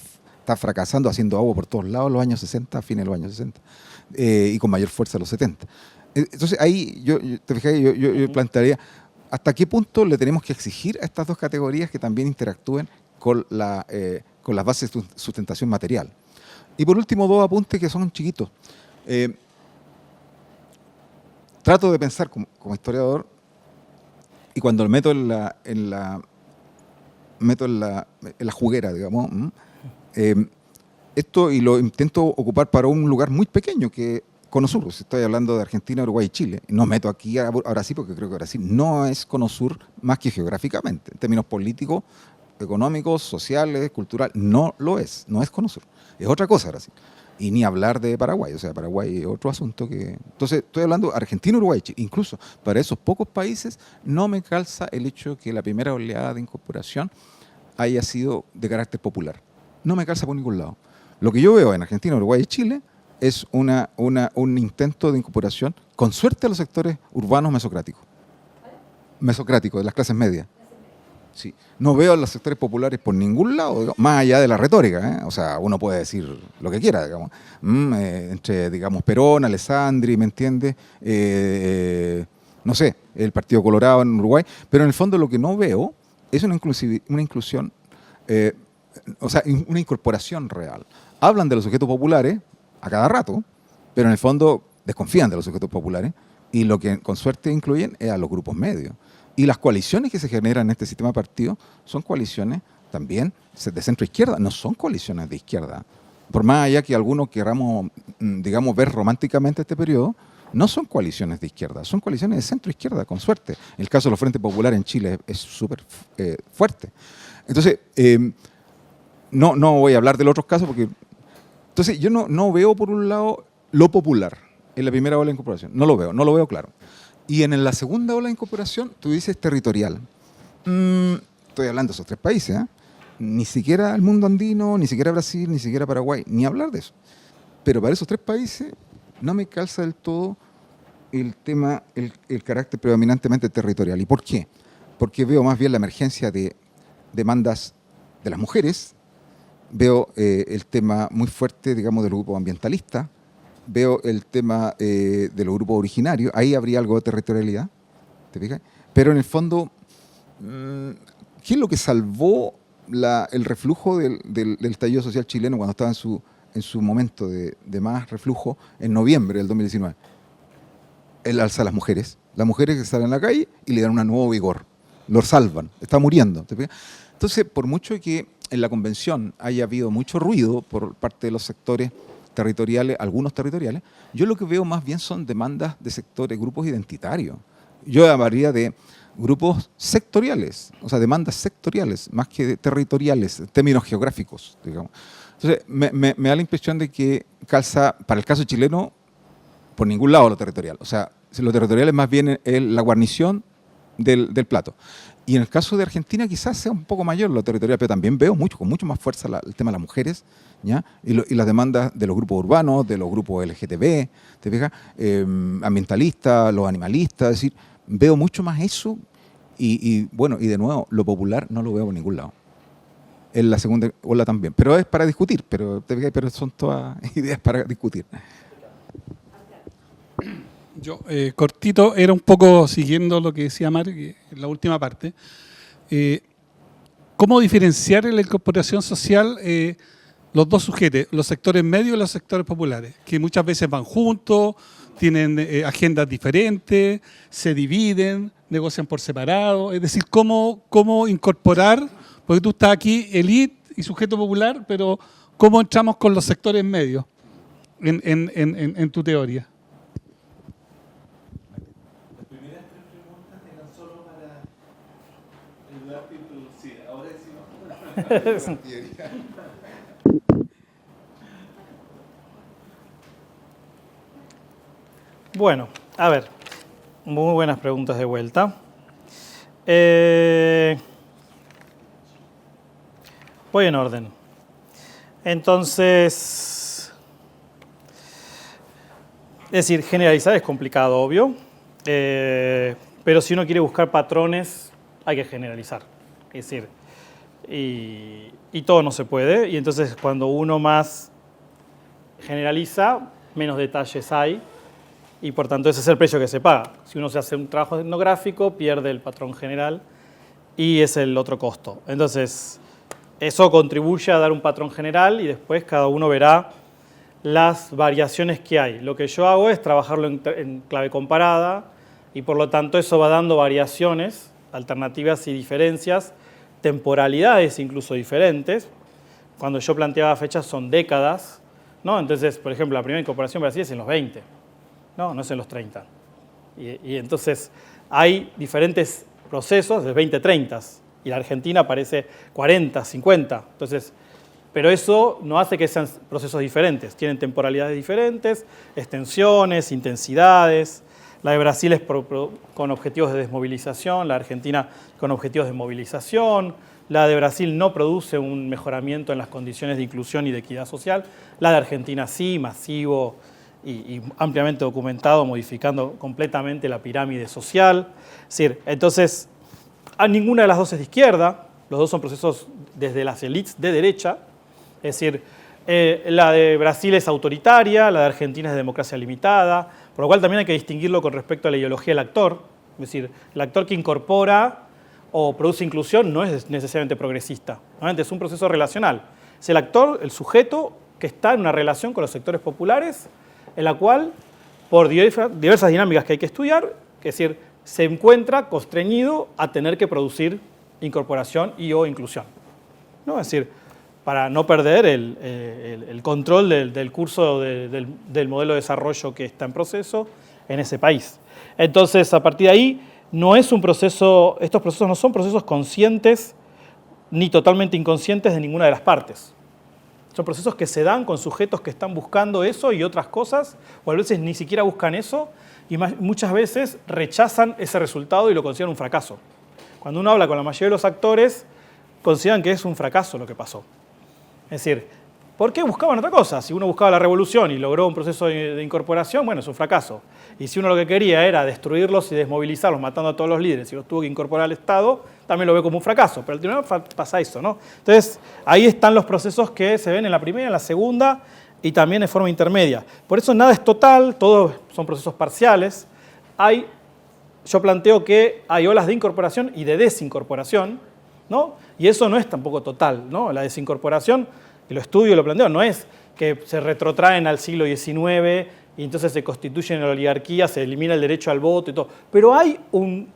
fracasando, haciendo agua por todos lados en los años 60, a fines de los años 60, y con mayor fuerza en los 70. Entonces ahí yo plantearía hasta qué punto le tenemos que exigir a estas dos categorías que también interactúen con las bases de sustentación material. Y por último, dos apuntes que son chiquitos. Trato de pensar como historiador, y cuando meto en la juguera, digamos, esto, y lo intento ocupar para un lugar muy pequeño que Cono Sur. Estoy hablando de Argentina, Uruguay y Chile. No meto aquí a Brasil porque creo que Brasil no es Cono Sur más que geográficamente. En términos políticos, económicos, sociales, culturales, no lo es. No es Cono Sur. Es otra cosa Brasil. Y ni hablar de Paraguay. O sea, Paraguay es otro asunto que... Entonces, estoy hablando de Argentina, Uruguay y Chile. Incluso para esos pocos países no me calza el hecho de que la primera oleada de incorporación haya sido de carácter popular. No me calza por ningún lado. Lo que yo veo en Argentina, Uruguay y Chile es un intento de incorporación, con suerte, a los sectores urbanos mesocráticos, de las clases medias. Sí. No veo a los sectores populares por ningún lado, digamos, más allá de la retórica, ¿eh? O sea, uno puede decir lo que quiera, digamos. Entre, digamos, Perón, Alessandri, ¿me entiendes? No sé, el Partido Colorado en Uruguay, pero en el fondo lo que no veo es una inclusión, o sea, una incorporación real. Hablan de los sujetos populares a cada rato, pero en el fondo desconfían de los sujetos populares, y lo que con suerte incluyen es a los grupos medios. Y las coaliciones que se generan en este sistema de partidos son coaliciones también de centro-izquierda, no son coaliciones de izquierda. Por más allá que algunos queramos, digamos, ver románticamente este periodo, no son coaliciones de izquierda, son coaliciones de centro-izquierda, con suerte. El caso de los Frentes Populares en Chile es súper fuerte. Entonces, no voy a hablar de los otros casos porque... Entonces, yo no veo, por un lado, lo popular en la primera ola de incorporación. No lo veo claro. Y en la segunda ola de incorporación, tú dices territorial. Estoy hablando de esos tres países, ¿eh? Ni siquiera el mundo andino, ni siquiera Brasil, ni siquiera Paraguay, ni hablar de eso. Pero para esos tres países no me calza del todo el tema, el carácter predominantemente territorial. ¿Y por qué? Porque veo más bien la emergencia de demandas de las mujeres, veo el tema muy fuerte, digamos, del grupo ambientalista, veo el tema de los grupos originarios, ahí habría algo de territorialidad, ¿te fijas? Pero en el fondo, ¿qué es lo que salvó el reflujo del estallido social chileno cuando estaba en su momento de más reflujo en noviembre del 2019? El alza a las mujeres que salen a la calle y le dan un nuevo vigor, lo salvan, está muriendo, ¿te fijas? Entonces, por mucho que en la convención haya habido mucho ruido por parte de los sectores territoriales, algunos territoriales, yo lo que veo más bien son demandas de sectores, grupos identitarios. Yo llamaría de grupos sectoriales, o sea, demandas sectoriales, más que territoriales, en términos geográficos, digamos. Entonces, me da la impresión de que calza, para el caso chileno, por ningún lado lo territorial. O sea, lo territorial es más bien la guarnición del plato. Y en el caso de Argentina quizás sea un poco mayor lo territorial, pero también veo con mucho más fuerza el tema de las mujeres, ¿ya? Y las demandas de los grupos urbanos, de los grupos LGTB, ¿te fijas? Ambientalistas, los animalistas, es decir, veo mucho más eso y bueno, y de nuevo, lo popular no lo veo por ningún lado. En la segunda ola también, pero es para discutir, pero son todas ideas para discutir. Yo, cortito, era un poco siguiendo lo que decía Mar en la última parte. ¿Cómo diferenciar en la incorporación social los dos sujetos, los sectores medios y los sectores populares? Que muchas veces van juntos, tienen agendas diferentes, se dividen, negocian por separado. Es decir, ¿cómo incorporar? Porque tú estás aquí, élite y sujeto popular, pero ¿cómo entramos con los sectores medios en tu teoría? Bueno, a ver, muy buenas preguntas de vuelta. Voy en orden. Entonces, es decir, generalizar es complicado, obvio, pero si uno quiere buscar patrones, hay que generalizar. Es decir, y todo no se puede, y entonces cuando uno más generaliza, menos detalles hay, y por tanto ese es el precio que se paga. Si uno se hace un trabajo etnográfico, pierde el patrón general, y es el otro costo. Entonces, eso contribuye a dar un patrón general, y después cada uno verá las variaciones que hay. Lo que yo hago es trabajarlo en clave comparada, y por lo tanto eso va dando variaciones, alternativas y diferencias, temporalidades incluso diferentes. Cuando yo planteaba fechas son décadas, ¿no? Entonces, por ejemplo, la primera incorporación en Brasil es en los 20, no es en los 30. Y entonces hay diferentes procesos de 20, 30, y la Argentina aparece 40, 50. Entonces, pero eso no hace que sean procesos diferentes, tienen temporalidades diferentes, extensiones, intensidades. La de Brasil es con objetivos de desmovilización, la Argentina con objetivos de movilización. La de Brasil no produce un mejoramiento en las condiciones de inclusión y de equidad social. La de Argentina sí, masivo y ampliamente documentado, modificando completamente la pirámide social. Es decir, entonces, a ninguna de las dos es de izquierda, los dos son procesos desde las élites de derecha. Es decir, la de Brasil es autoritaria, la de Argentina es de democracia limitada, por lo cual también hay que distinguirlo con respecto a la ideología del actor. Es decir, el actor que incorpora o produce inclusión no es necesariamente progresista, normalmente es un proceso relacional. Es el actor, el sujeto, que está en una relación con los sectores populares, en la cual, por diversas dinámicas que hay que estudiar, es decir, se encuentra constreñido a tener que producir incorporación y o inclusión, ¿no? Es decir, para no perder el control del curso del modelo de desarrollo que está en proceso en ese país. Entonces, a partir de ahí, no es un proceso, estos procesos no son procesos conscientes ni totalmente inconscientes de ninguna de las partes. Son procesos que se dan con sujetos que están buscando eso y otras cosas, o a veces ni siquiera buscan eso, y muchas veces rechazan ese resultado y lo consideran un fracaso. Cuando uno habla con la mayoría de los actores, consideran que es un fracaso lo que pasó. Es decir, ¿por qué buscaban otra cosa? Si uno buscaba la revolución y logró un proceso de incorporación, bueno, es un fracaso. Y si uno lo que quería era destruirlos y desmovilizarlos, matando a todos los líderes y los tuvo que incorporar al Estado, también lo ve como un fracaso, pero al tribunal pasa eso, ¿no? Entonces, ahí están los procesos que se ven en la primera, en la segunda y también de forma intermedia. Por eso nada es total, todos son procesos parciales. Yo planteo que hay olas de incorporación y de desincorporación, ¿no? Y eso no es tampoco total, ¿no? La desincorporación, y lo estudio y lo planteo, no es que se retrotraen al siglo XIX y entonces se constituyen en la oligarquía, se elimina el derecho al voto y todo. Pero hay un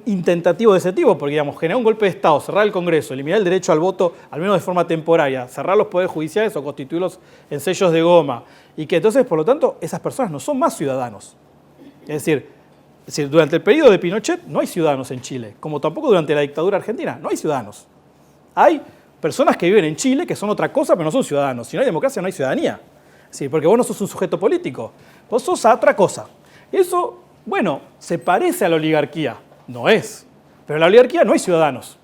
intentativo de ese tipo, porque digamos, generar un golpe de Estado, cerrar el Congreso, eliminar el derecho al voto, al menos de forma temporaria, cerrar los poderes judiciales o constituirlos en sellos de goma, y que entonces, por lo tanto, esas personas no son más ciudadanos. Es decir, durante el periodo de Pinochet no hay ciudadanos en Chile, como tampoco durante la dictadura argentina, no hay ciudadanos. Hay personas que viven en Chile que son otra cosa, pero no son ciudadanos. Si no hay democracia, no hay ciudadanía. Sí, porque vos no sos un sujeto político, vos sos otra cosa. Eso, bueno, se parece a la oligarquía, no es. Pero en la oligarquía no hay ciudadanos.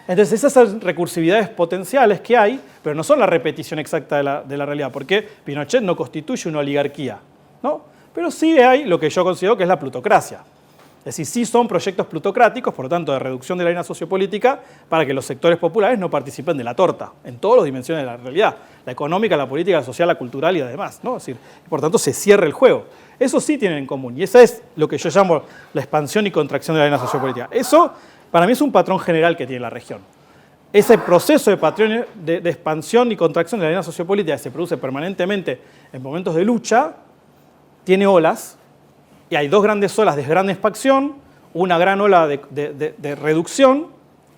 Entonces esas recursividades potenciales que hay, pero no son la repetición exacta de la realidad, porque Pinochet no constituye una oligarquía, ¿no? Pero sí hay lo que yo considero que es la plutocracia. Es decir, sí son proyectos plutocráticos, por lo tanto, de reducción de la arena sociopolítica para que los sectores populares no participen de la torta, en todas las dimensiones de la realidad, la económica, la política, la social, la cultural y además, ¿no? Es decir, por tanto, se cierra el juego. Eso sí tienen en común, y esa es lo que yo llamo la expansión y contracción de la arena sociopolítica. Eso, para mí, es un patrón general que tiene la región. Ese proceso de expansión y contracción de la arena sociopolítica que se produce permanentemente en momentos de lucha, tiene olas, y hay dos grandes olas de gran expansión, una gran ola de reducción,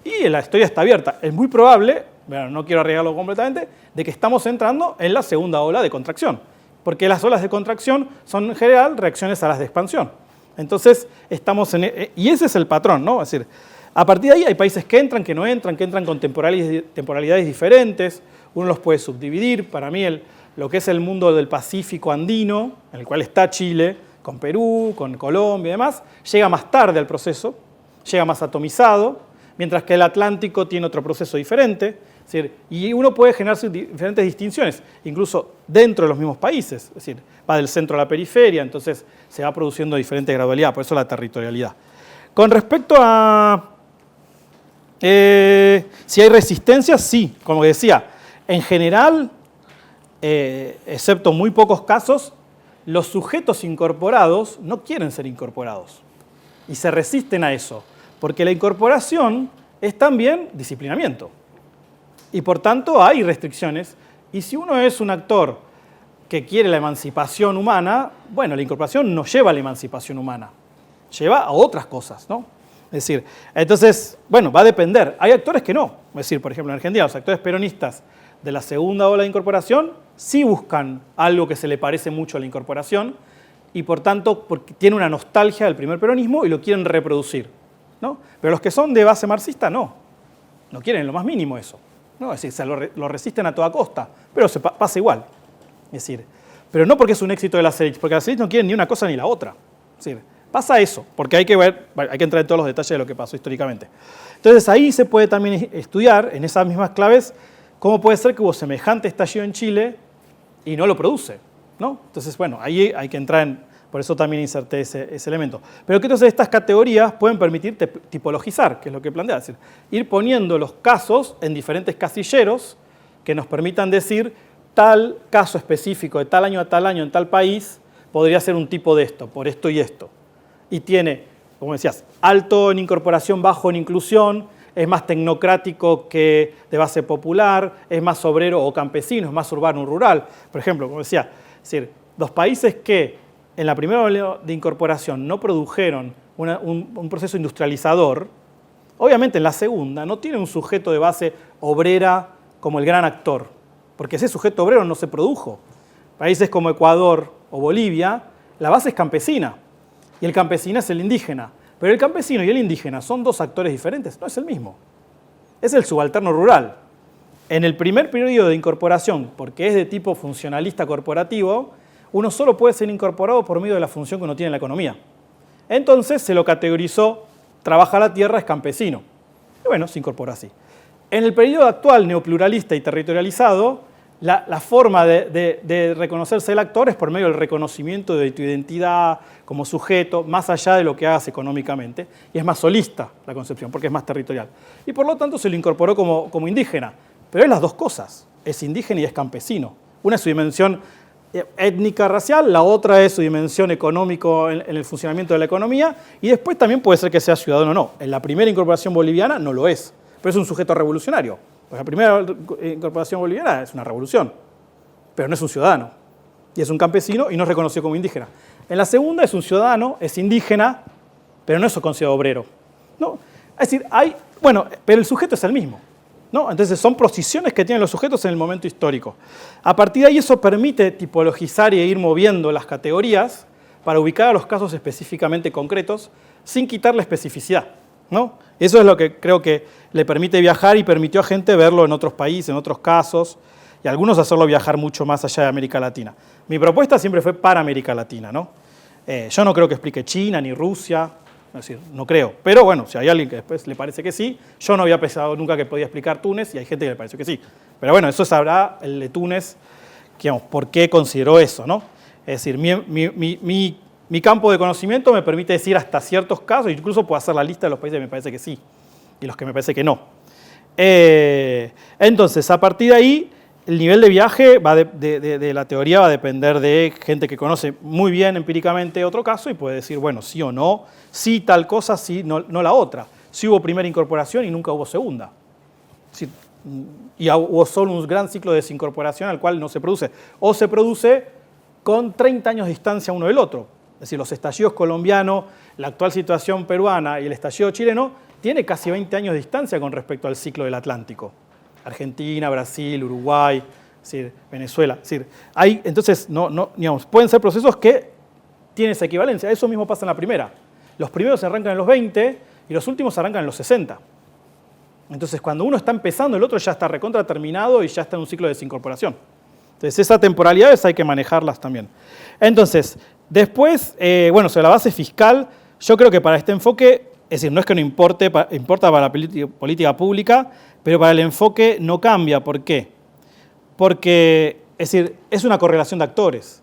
y la historia está abierta. Es muy probable, bueno, no quiero arriesgarlo completamente, de que estamos entrando en la segunda ola de contracción, porque las olas de contracción son en general reacciones a las de expansión. Entonces, estamos y ese es el patrón, ¿no? Es decir, a partir de ahí hay países que entran con temporalidades diferentes, uno los puede subdividir. Para mí, lo que es el mundo del Pacífico andino, en el cual está Chile, con Perú, con Colombia y demás, llega más tarde al proceso, llega más atomizado, mientras que el Atlántico tiene otro proceso diferente. Es decir, y uno puede generar diferentes distinciones, incluso dentro de los mismos países. Es decir, va del centro a la periferia, entonces se va produciendo diferente gradualidad, por eso la territorialidad. Con respecto a si hay resistencia, sí, como decía, en general, excepto muy pocos casos, los sujetos incorporados no quieren ser incorporados y se resisten a eso, porque la incorporación es también disciplinamiento y por tanto hay restricciones, y si uno es un actor que quiere la emancipación humana, bueno, la incorporación no lleva a la emancipación humana, lleva a otras cosas, ¿no? Es decir, entonces, bueno, va a depender. Hay actores que no. Es decir, por ejemplo, en Argentina, los actores peronistas de la segunda ola de incorporación sí buscan algo que se le parece mucho a la incorporación y, por tanto, porque tiene una nostalgia del primer peronismo y lo quieren reproducir, ¿no? Pero los que son de base marxista, no quieren lo más mínimo eso, ¿no? Es decir, lo resisten a toda costa, pero pasa igual. Es decir, pero no porque es un éxito de las élites, porque las élites no quieren ni una cosa ni la otra. Es decir, pasa eso, porque hay que entrar en todos los detalles de lo que pasó históricamente. Entonces ahí se puede también estudiar, en esas mismas claves, cómo puede ser que hubo semejante estallido en Chile y no lo produce, ¿no? Entonces, bueno, ahí hay que entrar por eso también inserté ese elemento. Pero que entonces estas categorías pueden permitir tipologizar, que es lo que plantea, es decir, ir poniendo los casos en diferentes casilleros que nos permitan decir tal caso específico de tal año a tal año en tal país podría ser un tipo de esto, por esto y esto. Y tiene, como decías, alto en incorporación, bajo en inclusión, es más tecnocrático que de base popular, es más obrero o campesino, es más urbano o rural. Por ejemplo, como decía, es decir, los países que en la primera ola de incorporación no produjeron un proceso industrializador, obviamente en la segunda no tienen un sujeto de base obrera como el gran actor, porque ese sujeto obrero no se produjo. Países como Ecuador o Bolivia, la base es campesina. Y el campesino es el indígena. Pero el campesino y el indígena son dos actores diferentes, no es el mismo. Es el subalterno rural. En el primer periodo de incorporación, porque es de tipo funcionalista corporativo, uno solo puede ser incorporado por medio de la función que uno tiene en la economía. Entonces se lo categorizó, trabaja la tierra, es campesino. Y bueno, se incorpora así. En el periodo actual, neopluralista y territorializado, la forma de reconocerse el actor es por medio del reconocimiento de tu identidad como sujeto, más allá de lo que hagas económicamente, y es más solista la concepción, porque es más territorial. Y por lo tanto se lo incorporó como indígena, pero es las dos cosas, es indígena y es campesino. Una es su dimensión étnica, racial, la otra es su dimensión económico en el funcionamiento de la economía, y después también puede ser que sea ciudadano o no. En la primera incorporación boliviana no lo es, pero es un sujeto revolucionario. Pues la primera incorporación boliviana es una revolución, pero no es un ciudadano. Y es un campesino y no es reconocido como indígena. En la segunda es un ciudadano, es indígena, pero no es considerado obrero, ¿no? Es decir, pero el sujeto es el mismo, ¿no? Entonces son posiciones que tienen los sujetos en el momento histórico. A partir de ahí eso permite tipologizar y ir moviendo las categorías para ubicar a los casos específicamente concretos sin quitar la especificidad, ¿no? Eso es lo que creo que le permite viajar y permitió a gente verlo en otros países, en otros casos, y a algunos hacerlo viajar mucho más allá de América Latina. Mi propuesta siempre fue para América Latina, ¿no? Yo no creo que explique China ni Rusia, es decir, no creo. Pero bueno, si hay alguien que después le parece que sí, yo no había pensado nunca que podía explicar Túnez y hay gente que le pareció que sí. Pero bueno, eso sabrá el de Túnez, digamos, por qué consideró eso, ¿no? Es decir, mi campo de conocimiento me permite decir hasta ciertos casos, incluso puedo hacer la lista de los países que me parece que sí y los que me parece que no. Entonces, a partir de ahí, el nivel de viaje de la teoría va a depender de gente que conoce muy bien empíricamente otro caso y puede decir, bueno, sí o no, sí tal cosa, sí, no la otra. Sí hubo primera incorporación y nunca hubo segunda. Sí, y hubo solo un gran ciclo de desincorporación al cual no se produce. O se produce con 30 años de distancia uno del otro. Es decir, los estallidos colombianos, la actual situación peruana y el estallido chileno tiene casi 20 años de distancia con respecto al ciclo del Atlántico. Argentina, Brasil, Uruguay, es decir, Venezuela. Es decir, entonces, digamos, pueden ser procesos que tienen esa equivalencia. Eso mismo pasa en la primera. Los primeros arrancan en los 20 y los últimos arrancan en los 60. Entonces, cuando uno está empezando, el otro ya está recontra terminado y ya está en un ciclo de desincorporación. Entonces, esas temporalidades hay que manejarlas también. Entonces, después, sobre la base fiscal, yo creo que para este enfoque, es decir, no es que no importa para la política pública, pero para el enfoque no cambia. ¿Por qué? Porque, es decir, es una correlación de actores.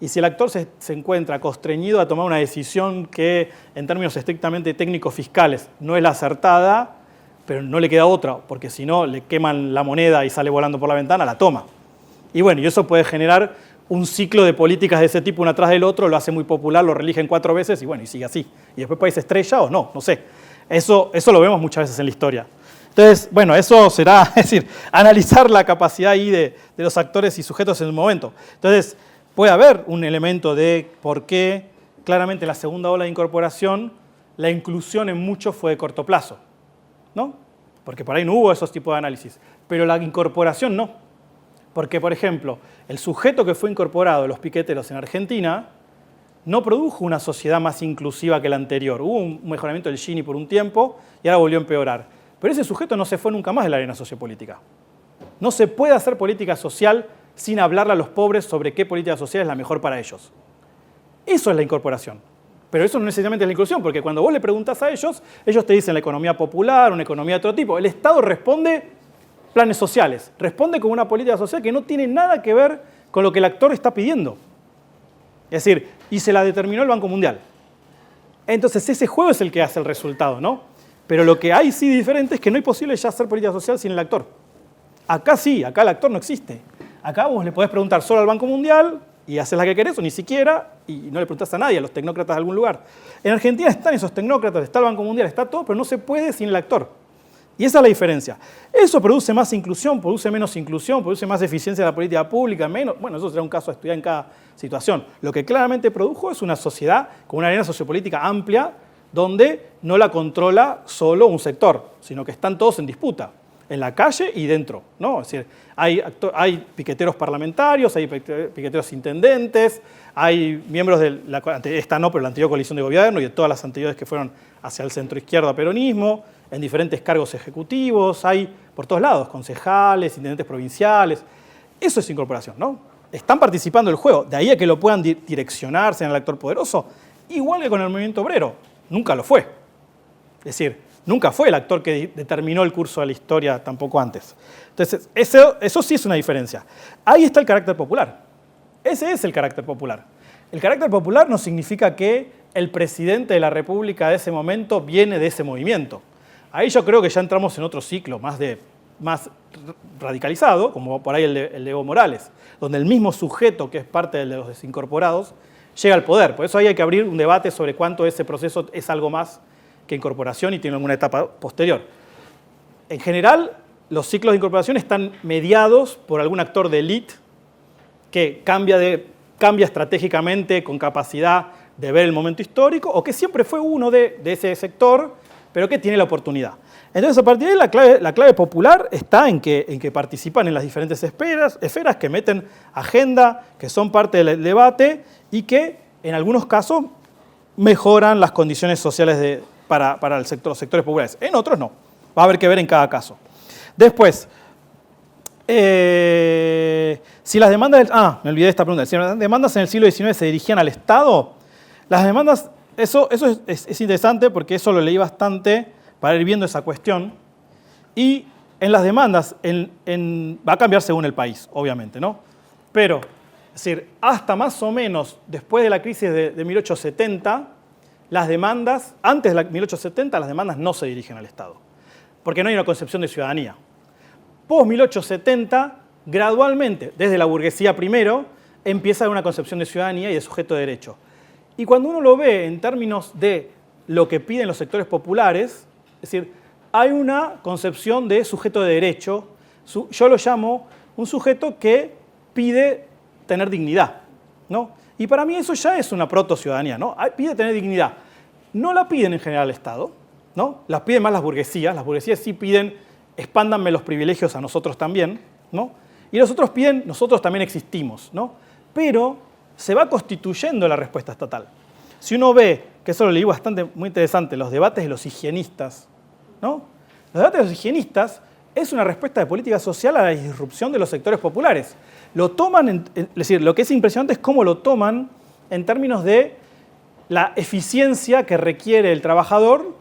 Y si el actor se encuentra constreñido a tomar una decisión que, en términos estrictamente técnicos fiscales, no es la acertada, pero no le queda otra, porque si no, le queman la moneda y sale volando por la ventana, la toma. Y bueno, y eso puede generar un ciclo de políticas de ese tipo, una tras del otro, lo hace muy popular, lo reeligen 4 veces y bueno, y sigue así. Y después país estrella o no sé. Eso lo vemos muchas veces en la historia. Entonces, bueno, eso será, es decir, analizar la capacidad ahí de los actores y sujetos en el momento. Entonces, puede haber un elemento de por qué, claramente en la segunda ola de incorporación, la inclusión en muchos fue de corto plazo, ¿no? Porque por ahí no hubo esos tipos de análisis. Pero la incorporación no. Porque, por ejemplo, el sujeto que fue incorporado, los piqueteros en Argentina, no produjo una sociedad más inclusiva que la anterior. Hubo un mejoramiento del Gini por un tiempo y ahora volvió a empeorar. Pero ese sujeto no se fue nunca más de la arena sociopolítica. No se puede hacer política social sin hablarle a los pobres sobre qué política social es la mejor para ellos. Eso es la incorporación. Pero eso no necesariamente es la inclusión, porque cuando vos le preguntás a ellos te dicen la economía popular, una economía de otro tipo. El Estado responde planes sociales, responde con una política social que no tiene nada que ver con lo que el actor está pidiendo. Es decir, y se la determinó el Banco Mundial. Entonces ese juego es el que hace el resultado, ¿no? Pero lo que hay sí diferente es que no es posible ya hacer política social sin el actor. Acá sí, acá el actor no existe. Acá vos le podés preguntar solo al Banco Mundial y haces la que querés, o ni siquiera, y no le preguntás a nadie, a los tecnócratas de algún lugar. En Argentina están esos tecnócratas, está el Banco Mundial, está todo, pero no se puede sin el actor. Y esa es la diferencia. Eso produce más inclusión, produce menos inclusión, produce más eficiencia de la política pública, menos. Bueno, eso será un caso a estudiar en cada situación. Lo que claramente produjo es una sociedad con una arena sociopolítica amplia, donde no la controla solo un sector, sino que están todos en disputa, en la calle y dentro, ¿no? Es decir, hay piqueteros parlamentarios, hay piqueteros intendentes, hay miembros de esta no, pero la anterior coalición de gobierno y de todas las anteriores que fueron hacia el centro izquierda peronismo, en diferentes cargos ejecutivos, hay por todos lados, concejales, intendentes provinciales. Eso es incorporación, ¿no? Están participando del juego, de ahí a que lo puedan direccionarse en el actor poderoso, igual que con el movimiento obrero. Nunca lo fue. Es decir, Nunca fue el actor que determinó el curso de la historia, tampoco antes. Entonces, eso sí es una diferencia. Ahí está el carácter popular. Ese es el carácter popular. El carácter popular no significa que el presidente de la República de ese momento viene de ese movimiento. Ahí yo creo que ya entramos en otro ciclo más radicalizado, como por ahí el de Evo Morales, donde el mismo sujeto que es parte de los desincorporados llega al poder. Por eso ahí hay que abrir un debate sobre cuánto ese proceso es algo más que incorporación y tiene alguna etapa posterior. En general, los ciclos de incorporación están mediados por algún actor de élite que cambia estratégicamente con capacidad de ver el momento histórico o que siempre fue uno de ese sector, pero que tiene la oportunidad. Entonces, a partir de ahí, la clave popular está en que participan en las diferentes esferas que meten agenda, que son parte del debate y que, en algunos casos, mejoran las condiciones sociales para los sectores populares. En otros no. Va a haber que ver en cada caso. Después, si las demandas... me olvidé de esta pregunta. Si las demandas en el siglo XIX se dirigían al Estado, las demandas... Eso es interesante porque eso lo leí bastante para ir viendo esa cuestión. Y en las demandas va a cambiar según el país, obviamente, ¿no? Pero, es decir, hasta más o menos después de la crisis de 1870, las demandas, antes de 1870, las demandas no se dirigen al Estado, porque no hay una concepción de ciudadanía. Post-1870, gradualmente, desde la burguesía primero, empieza a haber una concepción de ciudadanía y de sujeto de derecho. Y cuando uno lo ve en términos de lo que piden los sectores populares, es decir, hay una concepción de sujeto de derecho, yo lo llamo un sujeto que pide tener dignidad, ¿no? Y para mí eso ya es una proto-ciudadanía, ¿no? Pide tener dignidad. No la piden en general al Estado, ¿no? Las piden más las burguesías sí piden, expándanme los privilegios a nosotros también, ¿no? Y los otros piden, nosotros también existimos, ¿no? Pero se va constituyendo la respuesta estatal. Si uno ve, que eso lo leí bastante, muy interesante, los debates de los higienistas, ¿no? Los debates de los higienistas es una respuesta de política social a la disrupción de los sectores populares. Lo toman, es decir, lo que es impresionante es cómo lo toman en términos de la eficiencia que requiere el trabajador,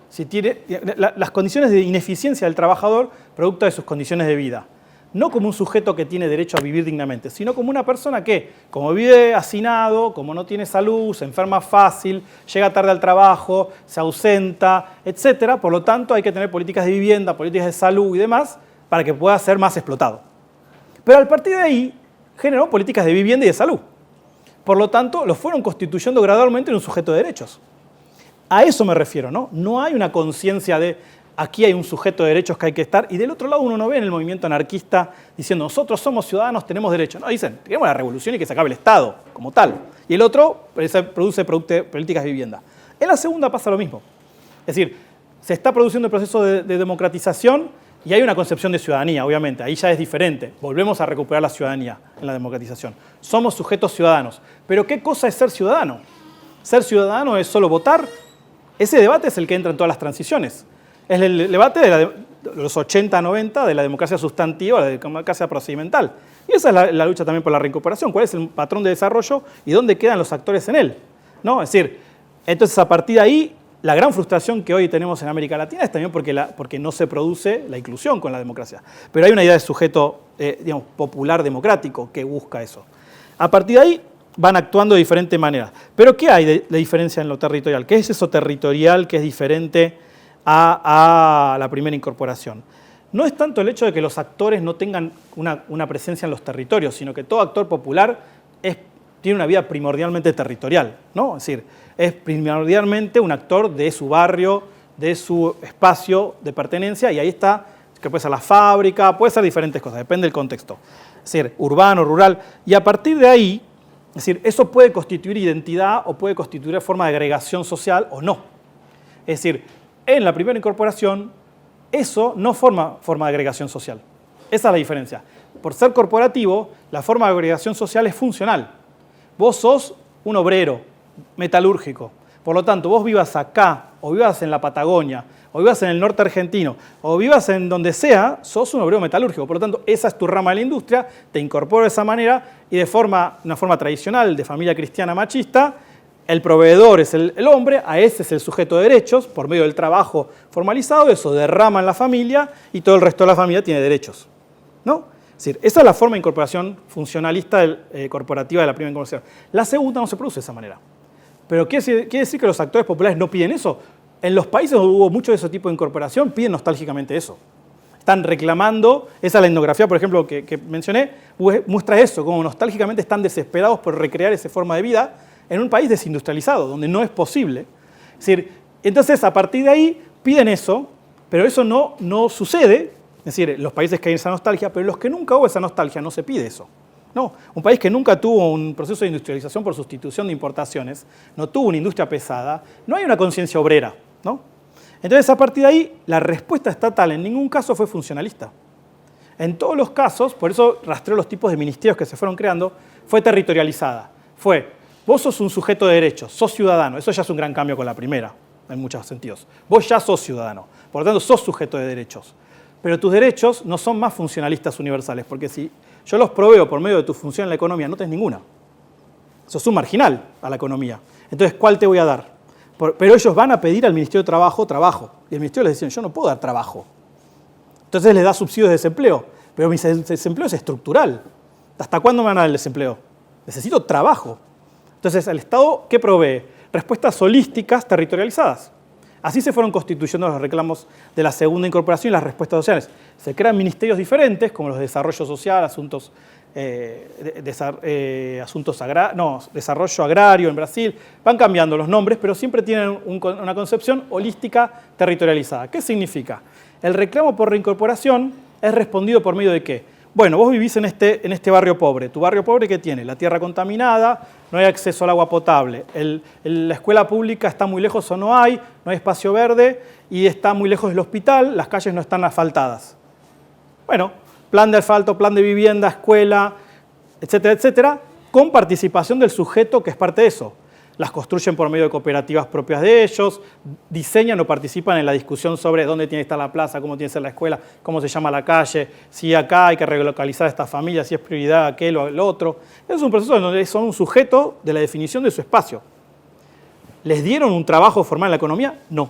las condiciones de ineficiencia del trabajador producto de sus condiciones de vida. No como un sujeto que tiene derecho a vivir dignamente, sino como una persona que, como vive hacinado, como no tiene salud, se enferma fácil, llega tarde al trabajo, se ausenta, etc. Por lo tanto, hay que tener políticas de vivienda, políticas de salud y demás para que pueda ser más explotado. Pero a partir de ahí, generó políticas de vivienda y de salud. Por lo tanto, lo fueron constituyendo gradualmente en un sujeto de derechos. A eso me refiero, ¿no? No hay una conciencia de aquí hay un sujeto de derechos que hay que estar, y del otro lado uno no ve en el movimiento anarquista diciendo nosotros somos ciudadanos, tenemos derechos. No, dicen, queremos la revolución y que se acabe el Estado, como tal. Y el otro produce políticas de vivienda. En la segunda pasa lo mismo. Es decir, se está produciendo el proceso de democratización y hay una concepción de ciudadanía, obviamente. Ahí ya es diferente. Volvemos a recuperar la ciudadanía en la democratización. Somos sujetos ciudadanos. Pero ¿qué cosa es ser ciudadano? ¿Ser ciudadano es solo votar? Ese debate es el que entra en todas las transiciones. Es el debate de los 80-90 de la democracia sustantiva, de la democracia procedimental. Y esa es la lucha también por la reincorporación. ¿Cuál es el patrón de desarrollo y dónde quedan los actores en él? ¿No? Es decir, entonces a partir de ahí, la gran frustración que hoy tenemos en América Latina es también porque no se produce la inclusión con la democracia. Pero hay una idea de sujeto popular democrático que busca eso. A partir de ahí van actuando de diferentes maneras. Pero ¿qué hay de diferencia en lo territorial? ¿Qué es eso territorial que es diferente a la primera incorporación? No es tanto el hecho de que los actores no tengan una presencia en los territorios, sino que todo actor popular tiene una vida primordialmente territorial, ¿no? Es decir, es primordialmente un actor de su barrio, de su espacio de pertenencia, y ahí está, que puede ser la fábrica, puede ser diferentes cosas, depende del contexto. Es decir, urbano, rural, y a partir de ahí, es decir, eso puede constituir identidad o puede constituir forma de agregación social o no. Es decir, en la primera incorporación, eso no forma de agregación social. Esa es la diferencia. Por ser corporativo, la forma de agregación social es funcional. Vos sos un obrero metalúrgico. Por lo tanto, vos vivas acá, o vivas en la Patagonia, o vivas en el norte argentino, o vivas en donde sea, sos un obrero metalúrgico. Por lo tanto, esa es tu rama de la industria, te incorporo de esa manera y de una forma tradicional, de familia cristiana machista, El proveedor es el hombre, a ese es el sujeto de derechos, por medio del trabajo formalizado, eso derrama en la familia y todo el resto de la familia tiene derechos, ¿no? Es decir, esa es la forma de incorporación funcionalista corporativa de la primera incorporación. La segunda no se produce de esa manera. Pero ¿quiere decir que los actores populares no piden eso? En los países donde hubo mucho de ese tipo de incorporación, piden nostálgicamente eso. Están reclamando, esa es la etnografía, por ejemplo, que mencioné, muestra eso, como nostálgicamente están desesperados por recrear esa forma de vida en un país desindustrializado, donde no es posible. Es decir, entonces a partir de ahí piden eso, pero eso no sucede, es decir, los países que hay esa nostalgia, pero en los que nunca hubo esa nostalgia no se pide eso. No, un país que nunca tuvo un proceso de industrialización por sustitución de importaciones, no tuvo una industria pesada, no hay una conciencia obrera, ¿no? Entonces, a partir de ahí, la respuesta estatal en ningún caso fue funcionalista. En todos los casos, por eso rastreo los tipos de ministerios que se fueron creando, fue territorializada. Vos sos un sujeto de derechos, sos ciudadano, eso ya es un gran cambio con la primera, en muchos sentidos. Vos ya sos ciudadano, por lo tanto sos sujeto de derechos. Pero tus derechos no son más funcionalistas universales, porque si yo los proveo por medio de tu función en la economía, no tenés ninguna. Sos un marginal a la economía. Entonces, ¿cuál te voy a dar? Pero ellos van a pedir al Ministerio de Trabajo. Y el Ministerio les dice, yo no puedo dar trabajo. Entonces les da subsidios de desempleo. Pero mi desempleo es estructural. ¿Hasta cuándo me van a dar el desempleo? Necesito trabajo. Entonces, ¿el Estado qué provee? Respuestas holísticas territorializadas. Así se fueron constituyendo los reclamos de la segunda incorporación y las respuestas sociales. Se crean ministerios diferentes, como los de desarrollo social, desarrollo agrario en Brasil. Van cambiando los nombres, pero siempre tienen una concepción holística territorializada. ¿Qué significa? El reclamo por reincorporación es respondido por medio de ¿qué? Bueno, vos vivís en este barrio pobre. ¿Tu barrio pobre qué tiene? La tierra contaminada, no hay acceso al agua potable. La escuela pública está muy lejos o no hay espacio verde y está muy lejos del hospital, las calles no están asfaltadas. Bueno, plan de asfalto, plan de vivienda, escuela, etcétera, etcétera, con participación del sujeto que es parte de eso. Las construyen por medio de cooperativas propias de ellos, diseñan o participan en la discusión sobre dónde tiene que estar la plaza, cómo tiene que ser la escuela, cómo se llama la calle, si acá hay que relocalizar a esta familia, si es prioridad aquel o el otro. Es un proceso en donde son un sujeto de la definición de su espacio. ¿Les dieron un trabajo formal en la economía? No,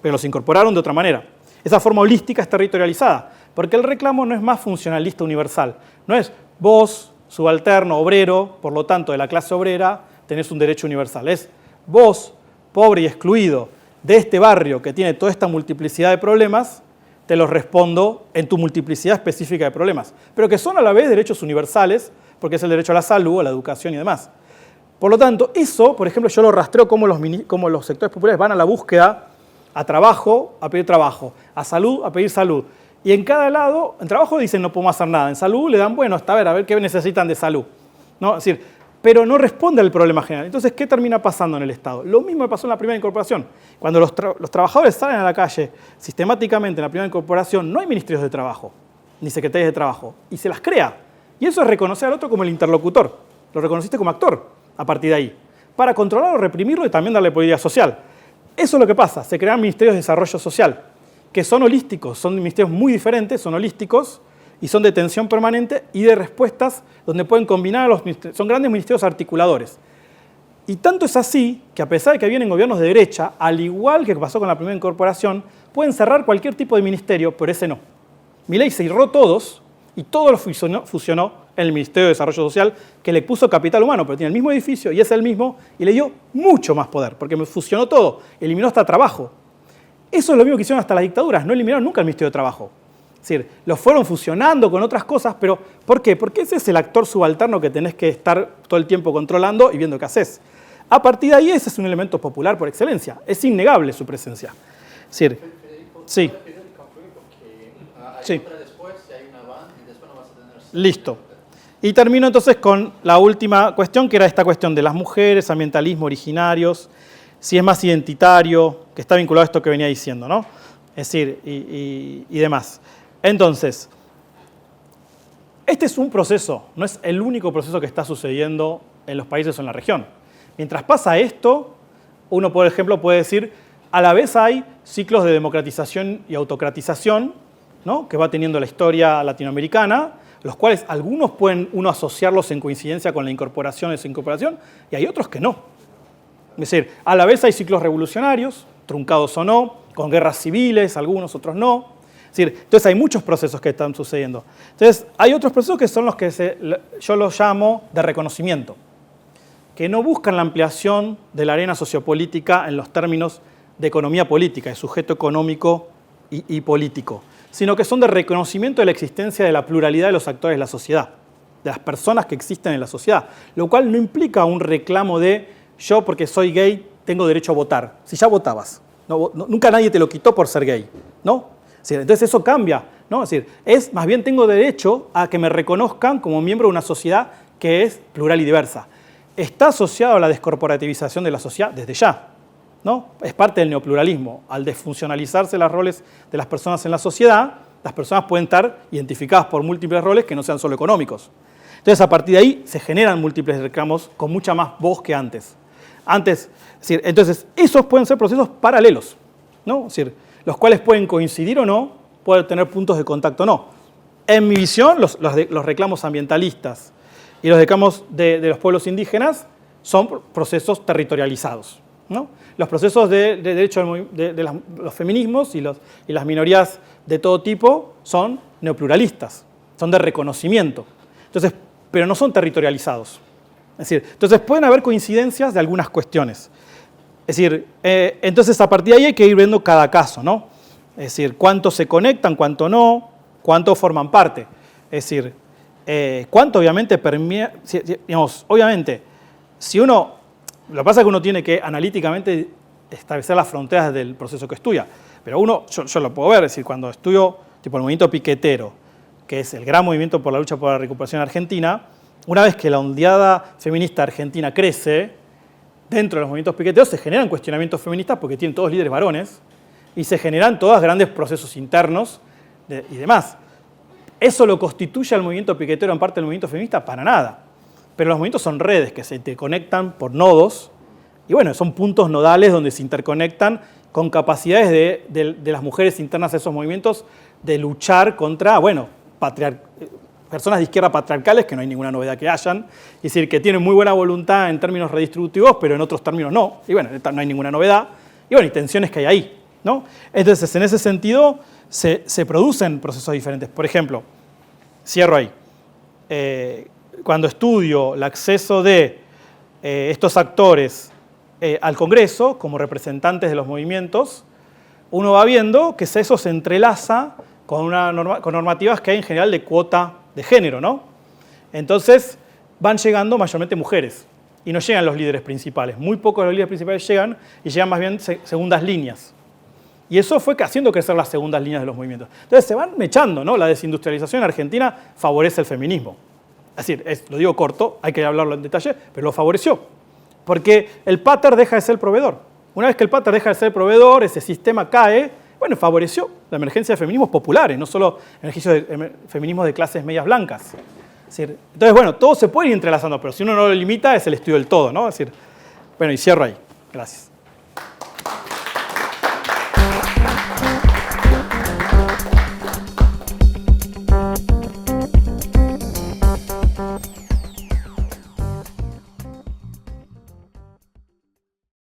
pero los incorporaron de otra manera. Esa forma holística es territorializada, porque el reclamo no es más funcionalista universal. No es vos, subalterno, obrero, por lo tanto de la clase obrera, tenés un derecho universal. Es vos, pobre y excluido de este barrio que tiene toda esta multiplicidad de problemas, te los respondo en tu multiplicidad específica de problemas, pero que son a la vez derechos universales, porque es el derecho a la salud, a la educación y demás. Por lo tanto, eso, por ejemplo, yo lo rastreo como los sectores populares van a la búsqueda, a trabajo, a pedir trabajo, a salud, a pedir salud. Y en cada lado, en trabajo dicen no podemos hacer nada, en salud le dan, bueno, hasta a ver qué necesitan de salud, ¿no? Es decir, pero no responde al problema general. Entonces, ¿qué termina pasando en el Estado? Lo mismo que pasó en la primera incorporación. Cuando los trabajadores salen a la calle sistemáticamente en la primera incorporación, no hay ministerios de trabajo, ni secretarias de trabajo, y se las crea. Y eso es reconocer al otro como el interlocutor. Lo reconociste como actor a partir de ahí, para controlarlo, reprimirlo y también darle política social. Eso es lo que pasa. Se crean ministerios de desarrollo social, que son holísticos, son ministerios muy diferentes, son holísticos, y son de tensión permanente y de respuestas donde pueden combinar a los ministerios. Son grandes ministerios articuladores. Y tanto es así que a pesar de que vienen gobiernos de derecha, al igual que pasó con la primera incorporación, pueden cerrar cualquier tipo de ministerio, pero ese no. Milei cerró todos y todo lo fusionó en el Ministerio de Desarrollo Social, que le puso capital humano, pero tiene el mismo edificio y es el mismo, y le dio mucho más poder, porque fusionó todo, eliminó hasta trabajo. Eso es lo mismo que hicieron hasta las dictaduras, no eliminaron nunca el Ministerio de Trabajo. Es decir, los fueron fusionando con otras cosas, pero ¿por qué? Porque ese es el actor subalterno que tenés que estar todo el tiempo controlando y viendo qué haces. A partir de ahí, ese es un elemento popular por excelencia. Es innegable su presencia. Es decir, sí. Sí. Listo. Y termino entonces con la última cuestión, que era esta cuestión de las mujeres, ambientalismo, originarios, si es más identitario, que está vinculado a esto que venía diciendo, ¿no? Es decir, y demás. Entonces, este es un proceso, no es el único proceso que está sucediendo en los países o en la región. Mientras pasa esto, uno, por ejemplo, puede decir, a la vez hay ciclos de democratización y autocratización, ¿no? Que va teniendo la historia latinoamericana, los cuales algunos pueden uno asociarlos en coincidencia con la incorporación o desincorporación, y hay otros que no. Es decir, a la vez hay ciclos revolucionarios, truncados o no, con guerras civiles, algunos, otros no. Es decir, entonces hay muchos procesos que están sucediendo. Entonces, hay otros procesos que son los que yo los llamo de reconocimiento, que no buscan la ampliación de la arena sociopolítica en los términos de economía política, de sujeto económico y político, sino que son de reconocimiento de la existencia de la pluralidad de los actores de la sociedad, de las personas que existen en la sociedad, lo cual no implica un reclamo de yo porque soy gay tengo derecho a votar, si ya votabas, nunca nadie te lo quitó por ser gay, ¿no? Es decir, entonces eso cambia, ¿no? Es decir, más bien tengo derecho a que me reconozcan como miembro de una sociedad que es plural y diversa. Está asociado a la descorporativización de la sociedad desde ya, ¿no? Es parte del neopluralismo. Al desfuncionalizarse los roles de las personas en la sociedad, las personas pueden estar identificadas por múltiples roles que no sean solo económicos. Entonces, a partir de ahí se generan múltiples reclamos con mucha más voz que antes. Es decir, entonces, esos pueden ser procesos paralelos, ¿no? Es decir, los cuales pueden coincidir o no, pueden tener puntos de contacto o no. En mi visión, los reclamos ambientalistas y los reclamos de los pueblos indígenas son procesos territorializados, ¿no? Los procesos de derecho de los feminismos y las minorías de todo tipo son neopluralistas, son de reconocimiento, entonces, pero no son territorializados. Es decir, entonces pueden haber coincidencias de algunas cuestiones. Es decir, entonces a partir de ahí hay que ir viendo cada caso, ¿no? Es decir, cuánto se conectan, cuánto no, cuánto forman parte. Es decir, cuánto obviamente digamos, obviamente, si uno, lo que pasa es que uno tiene que analíticamente establecer las fronteras del proceso que estudia, pero yo lo puedo ver, es decir, cuando estudio tipo el movimiento piquetero, que es el gran movimiento por la lucha por la recuperación argentina, una vez que la ondeada feminista argentina crece, dentro de los movimientos piqueteros se generan cuestionamientos feministas porque tienen todos líderes varones y se generan todos grandes procesos internos y demás. ¿Eso lo constituye al movimiento piquetero en parte del movimiento feminista? Para nada. Pero los movimientos son redes que se interconectan por nodos y bueno, son puntos nodales donde se interconectan con capacidades de las mujeres internas de esos movimientos de luchar contra, bueno, personas de izquierda patriarcales, que no hay ninguna novedad que hayan, es decir, que tienen muy buena voluntad en términos redistributivos, pero en otros términos no, y bueno, no hay ninguna novedad, y bueno, y tensiones que hay ahí, ¿no? Entonces, en ese sentido, se producen procesos diferentes. Por ejemplo, cierro ahí, cuando estudio el acceso de estos actores al Congreso, como representantes de los movimientos, uno va viendo que eso se entrelaza con normativas que hay en general de cuota de género, ¿no? Entonces van llegando mayormente mujeres y no llegan los líderes principales. Muy pocos de los líderes principales llegan y llegan más bien segundas líneas. Y eso fue haciendo crecer las segundas líneas de los movimientos. Entonces se van mechando, ¿no? La desindustrialización en Argentina favorece el feminismo. Es decir, lo digo corto, hay que hablarlo en detalle, pero lo favoreció. Porque el pater deja de ser el proveedor. Una vez que el pater deja de ser el proveedor, ese sistema cae. Bueno, favoreció la emergencia de feminismos populares, no solo feminismos de clases medias blancas. Es decir, entonces, bueno, todo se puede ir entrelazando, pero si uno no lo limita es el estudio del todo, ¿no? Es decir, bueno, y cierro ahí. Gracias.